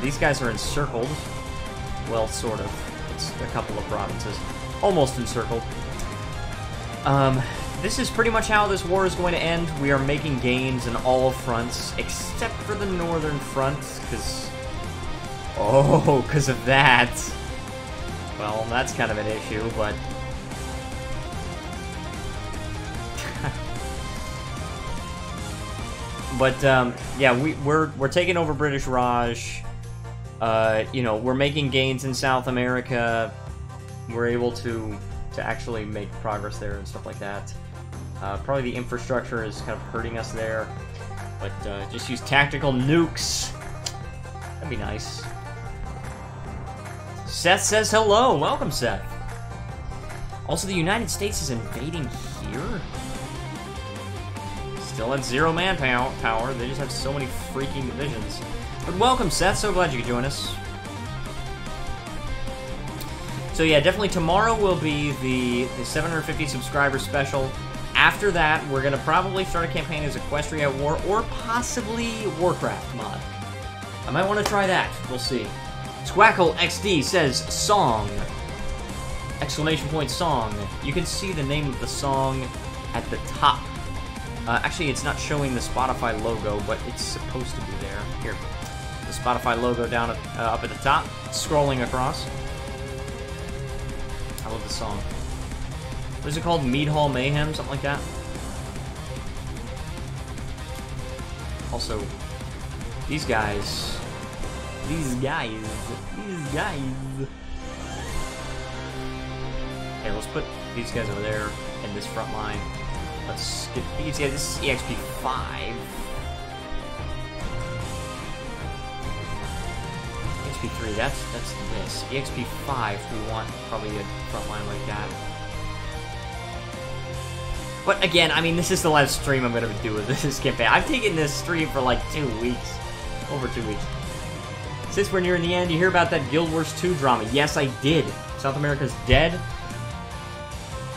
These guys are encircled. Well, sort of. It's a couple of provinces. Almost encircled. This is pretty much how this war is going to end. We are making gains in all fronts, except for the northern front, because... Oh, because of that. Well, that's kind of an issue, but... But, yeah, we're taking over British Raj. You know, we're making gains in South America. We're able to to actually make progress there and stuff like that. Probably the infrastructure is kind of hurting us there, but just use tactical nukes. That'd be nice. Seth says hello. Welcome, Seth. Also, the United States is invading here. Still at 0 manpower. They just have so many freaking divisions. But welcome, Seth. So glad you could join us. So yeah, definitely tomorrow will be the 750 subscriber special. After that, we're gonna probably start a campaign as Equestria War or possibly Warcraft mod. I might want to try that. We'll see. Squackle XD says song! Exclamation point song. You can see the name of the song at the top. Actually, it's not showing the Spotify logo, but it's supposed to be there. Here. The Spotify logo down up at the top, scrolling across. I love the song. What is it called? Mead Hall Mayhem? Something like that? Also, these guys. Okay, let's put these guys over there in this front line. Let's get these guys. This is EXP 5. EXP 3, that's this. EXP 5, we want probably a front line like that. But again, I mean, this is the last stream I'm gonna do with this campaign. I've taken this stream for like 2 weeks. Over 2 weeks. Since we're nearing the end, you hear about that Guild Wars 2 drama? Yes, I did. South America's dead.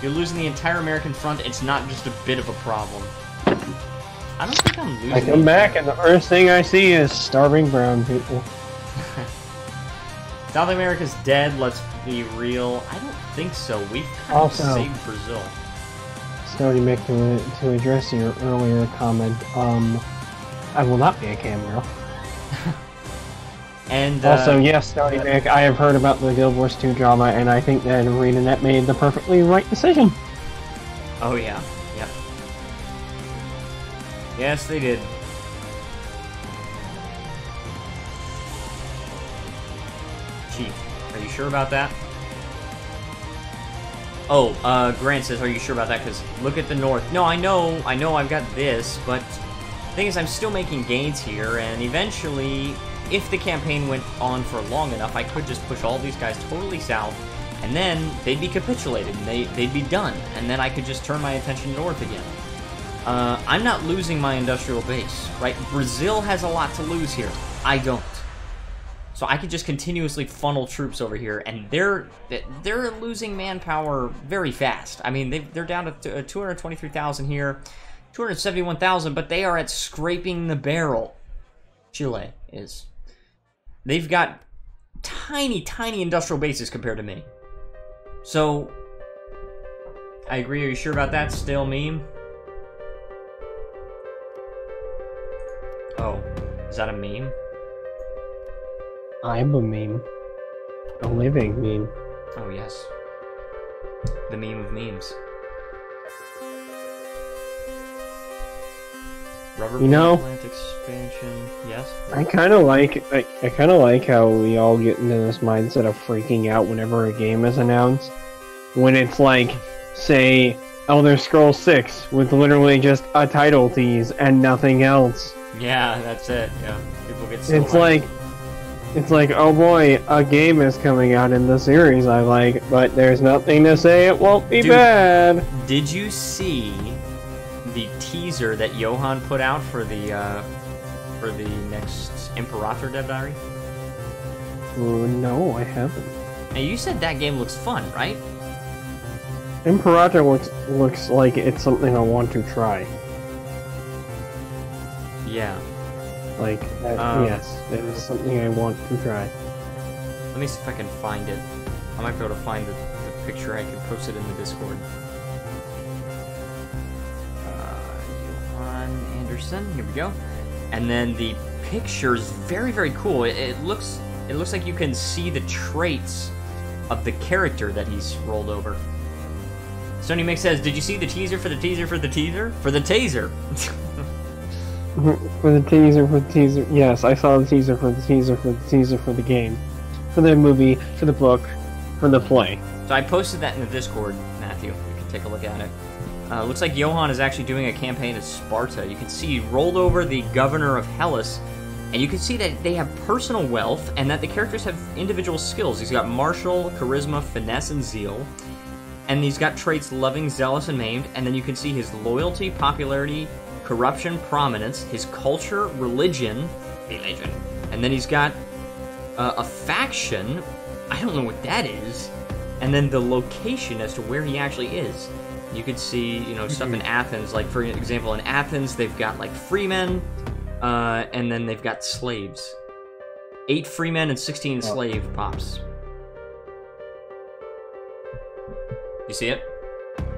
You're losing the entire American front. It's not just a bit of a problem. I don't think I'm losing. I come back and the first thing I see is starving brown people. South America's dead, let's be real. I don't think so. We've kind of saved Brazil. Stony Mick, to address your earlier comment, I will not be a cam girl. And also, yes, Stony Mick, I have heard about the Guild Wars 2 drama, and I think that ArenaNet made the perfectly right decision. Oh yeah, yep. Yes, they did. Chief, are you sure about that? Oh, Grant says, are you sure about that? Because look at the north. No, I know I've got this, but the thing is I'm still making gains here, and eventually, if the campaign went on for long enough, I could just push all these guys totally south, and then they'd be capitulated, and they'd be done, and then I could just turn my attention north again. I'm not losing my industrial base, right? Brazil has a lot to lose here. I don't. So I could just continuously funnel troops over here, and they're losing manpower very fast. I mean, they're down to 223,000 here, 271,000, but they are at scraping the barrel. Chile is. They've got tiny, tiny industrial bases compared to me. So, I agree. Are you sure about that? Stale meme? Oh, is that a meme? I'm a meme. A living meme. Oh, yes. The meme of memes. Rubber plant expansion. Yes. I kind of like how we all get into this mindset of freaking out whenever a game is announced. When it's like, say, Elder Scrolls 6 with literally just a title tease and nothing else. Yeah, that's it. Yeah, people get so It's like, oh boy, a game is coming out in the series I like, but there's nothing to say it won't be bad. Did you see the teaser that Johan put out for the next Imperator Dev Diary? No, I haven't. Now you said that game looks fun, right? Imperator looks like it's something I want to try. Yeah. Like, yes, it is something I want to try. Let me see if I can find it. I might be able to find the picture. I can post it in the Discord. Johan Anderson, here we go. And then the picture is very, very cool. It looks like you can see the traits of the character that he's rolled over. Sony Mix says, did you see the teaser for the teaser for the teaser? For the taser! For the teaser, yes, I saw the teaser for the teaser for the teaser for the game. For the movie, for the book, for the play. So I posted that in the Discord, Matthew. You can take a look at it. Looks like Johan is actually doing a campaign as Sparta. You can see he rolled over the governor of Hellas, and you can see that they have personal wealth, and that the characters have individual skills. He's got martial, charisma, finesse, and zeal. And he's got traits loving, zealous, and maimed. And then you can see his loyalty, popularity, corruption, prominence, his culture, religion. And then he's got a faction. I don't know what that is. And then the location as to where he actually is. You can see, you know, stuff in Athens. Like, for example, in Athens, they've got, like, freemen. And then they've got slaves. 8 freemen and 16 slave pops. You see it?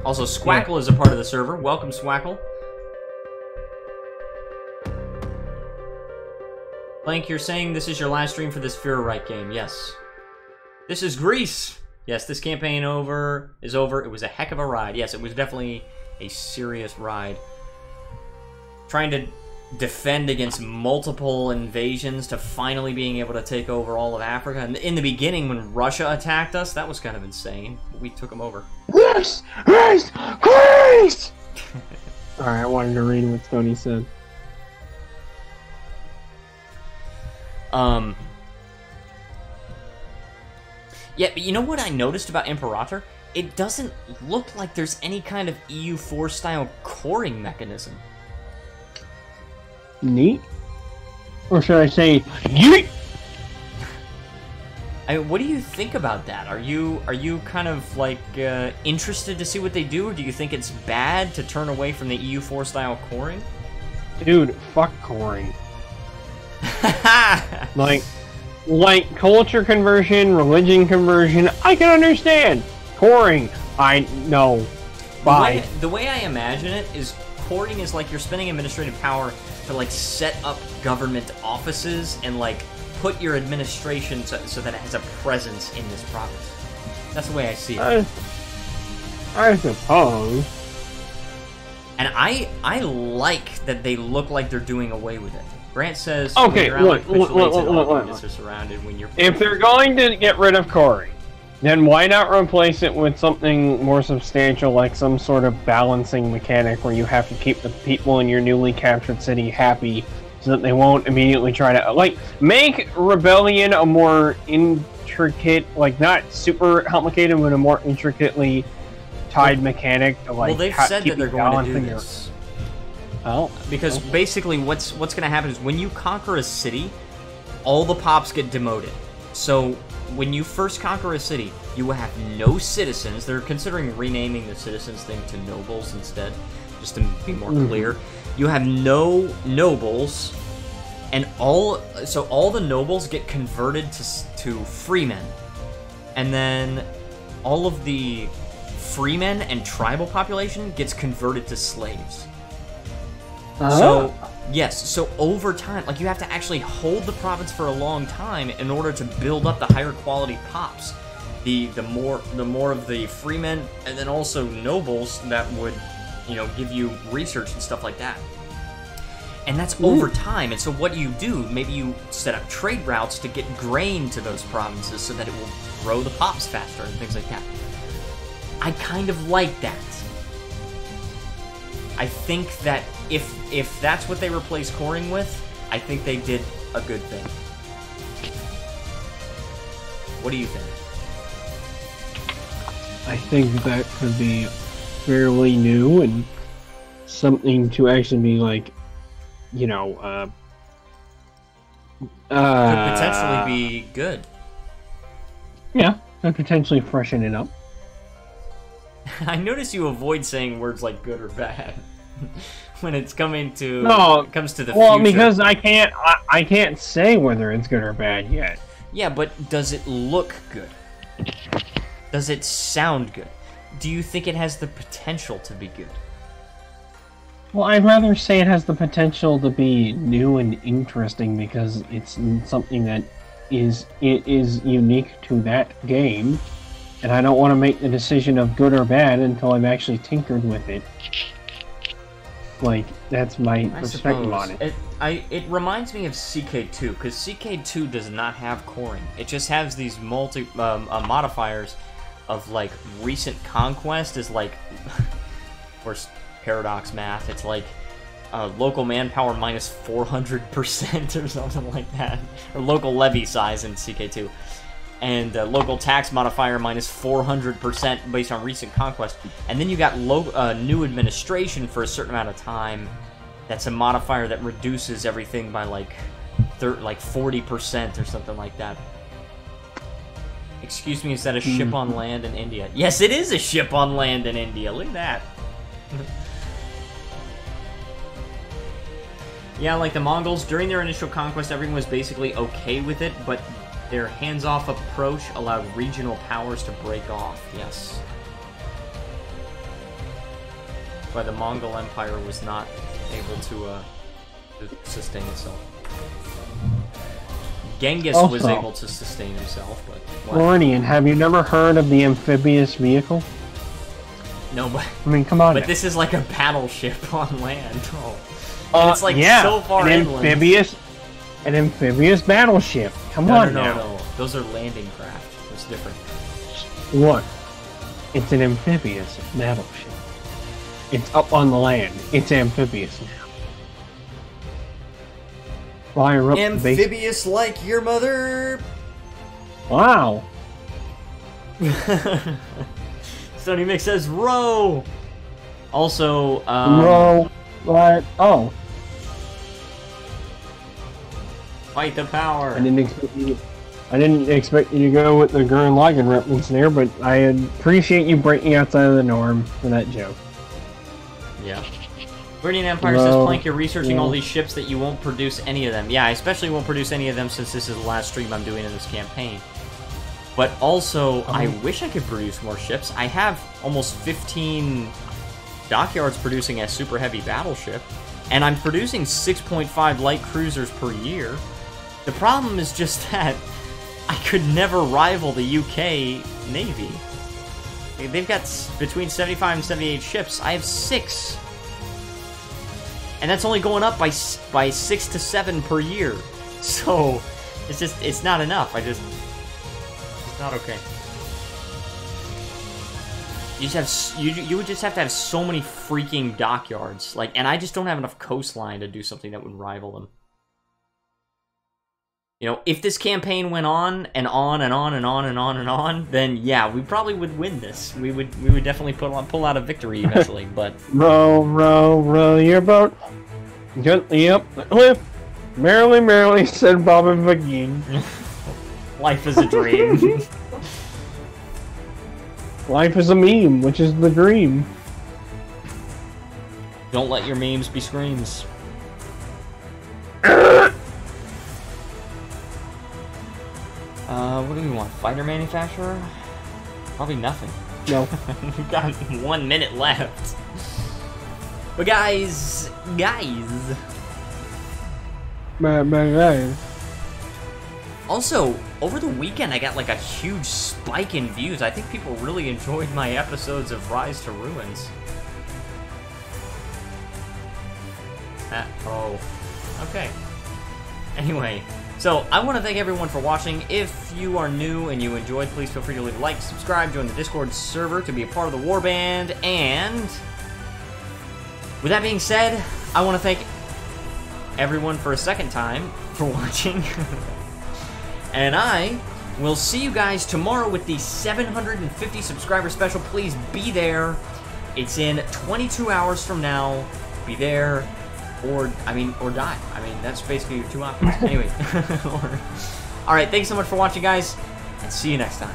Also, Swackle is a part of the server. Welcome, Swackle. Plank, you're saying this is your last stream for this Fuhrerreich game. Yes. This is Greece. Yes, this campaign is over. It was a heck of a ride. Yes, it was definitely a serious ride. Trying to defend against multiple invasions to finally being able to take over all of Africa. And in the beginning, when Russia attacked us, that was kind of insane. We took them over. Yes! Yes! Greece! Alright, I wanted to read what Stoney said. Yeah, but you know what I noticed about Imperator? It doesn't look like there's any kind of EU4 style coring mechanism. Neat? Or should I say, yeet? What do you think about that? Are you kind of like interested to see what they do, or do you think it's bad to turn away from the EU4 style coring? Dude, fuck coring. like culture conversion, religion conversion, I can understand. Coring, I know. Bye. The way I imagine it is coring is like you're spending administrative power to like set up government offices and like put your administration so that it has a presence in this province. That's the way I see it. I suppose. And I like that they look like they're doing away with it. Grant says, okay, look. Surrounded when you're. If they're going to get rid of coring, then why not replace it with something more substantial, like some sort of balancing mechanic where you have to keep the people in your newly captured city happy so that they won't immediately try to, like, make Rebellion a more intricate, like, not super complicated, but a more intricately tied mechanic to, like, well, they've said that they're going to do this. Oh. Because basically what's going to happen is when you conquer a city, all the pops get demoted. So when you first conquer a city, you will have no citizens. They're considering renaming the citizens thing to nobles instead, just to be more clear. You have no nobles, and all the nobles get converted to freemen. And then all of the freemen and tribal population gets converted to slaves. So, yes, so over time, like, you have to actually hold the province for a long time in order to build up the higher quality pops. The more of the freemen, and then also nobles that would, you know, give you research and stuff like that. And that's over time, and so what you do, maybe you set up trade routes to get grain to those provinces so that it will grow the pops faster and things like that. I kind of like that. I think that if that's what they replace coring with, I think they did a good thing. What do you think? I think that could be fairly new and something to actually be like, you know, could potentially be good. Yeah, could potentially freshen it up. I notice you avoid saying words like good or bad when it's coming to comes to the well, future. because I can't say whether it's good or bad yet. Yeah, but does it look good? Does it sound good? Do you think it has the potential to be good? Well, I'd rather say it has the potential to be new and interesting because it's something that is unique to that game, and I don't want to make the decision of good or bad until I've actually tinkered with it. Like, that's my I perspective on suppose. it. It reminds me of CK2, because CK2 does not have coring. It just has these modifiers of, like, recent conquest is, like, or paradox math. It's, like, local manpower minus 400% or something like that. Or local levy size in CK2. And local tax modifier minus 400% based on recent conquest. And then you got new administration for a certain amount of time. That's a modifier that reduces everything by like 40% or something like that. Excuse me, is that a ship on land in India? Yes, it is a ship on land in India. Look at that. Yeah, like the Mongols, during their initial conquest, everyone was basically okay with it, but their hands-off approach allowed regional powers to break off, yes. But the Mongol Empire was not able to sustain itself. Genghis was able to sustain himself, but... Floridian, have you never heard of the amphibious vehicle? No, but... I mean, come on. But this is like a battleship on land. Oh. And it's like so far inland. An amphibious battleship. Come on now. No. Those are landing craft. It's different. What? It's an amphibious battleship. It's up on the land. It's amphibious now. Fire up amphibious like your mother. Wow. Stony Mix says row. Also, row. What? Oh. Fight the power. I didn't expect you to go with the Gurren Lagann reference there, but I appreciate you breaking outside of the norm for that joke. Yeah. Viridian Empire says, Plank, you're researching all these ships that you won't produce any of them. Yeah, I especially won't produce any of them since this is the last stream I'm doing in this campaign. But also, I wish I could produce more ships. I have almost 15 dockyards producing a super heavy battleship, and I'm producing 6.5 light cruisers per year. The problem is just that I could never rival the UK Navy. They've got between 75 and 78 ships. I have 6. And that's only going up by 6 to 7 per year. So, it's not enough. It's not okay. You would just have to have so many freaking dockyards. Like, and I just don't have enough coastline to do something that would rival them. You know, if this campaign went on and on and on and on and on and on, then yeah, we probably would win this. We would definitely pull out a victory eventually. But row your boat gently up the cliff. Merrily, merrily, said Bob and Vagine. Life is a dream. Life is a meme, which is the dream. Don't let your memes be screams. What do we want? Fighter manufacturer? Probably nothing. No. We've got 1 minute left. But guys. Also, over the weekend I got like a huge spike in views. I think people really enjoyed my episodes of Rise to Ruins. Oh. Okay. Anyway. So, I want to thank everyone for watching. If you are new and you enjoyed, please feel free to leave a like, subscribe, join the Discord server to be a part of the Warband, and with that being said, I want to thank everyone for a second time for watching. And I will see you guys tomorrow with the 750 subscriber special. Please be there. It's in 22 hours from now. Be there. Or die. I mean, that's basically your two options. Anyway. Alright, thanks so much for watching, guys, and see you next time.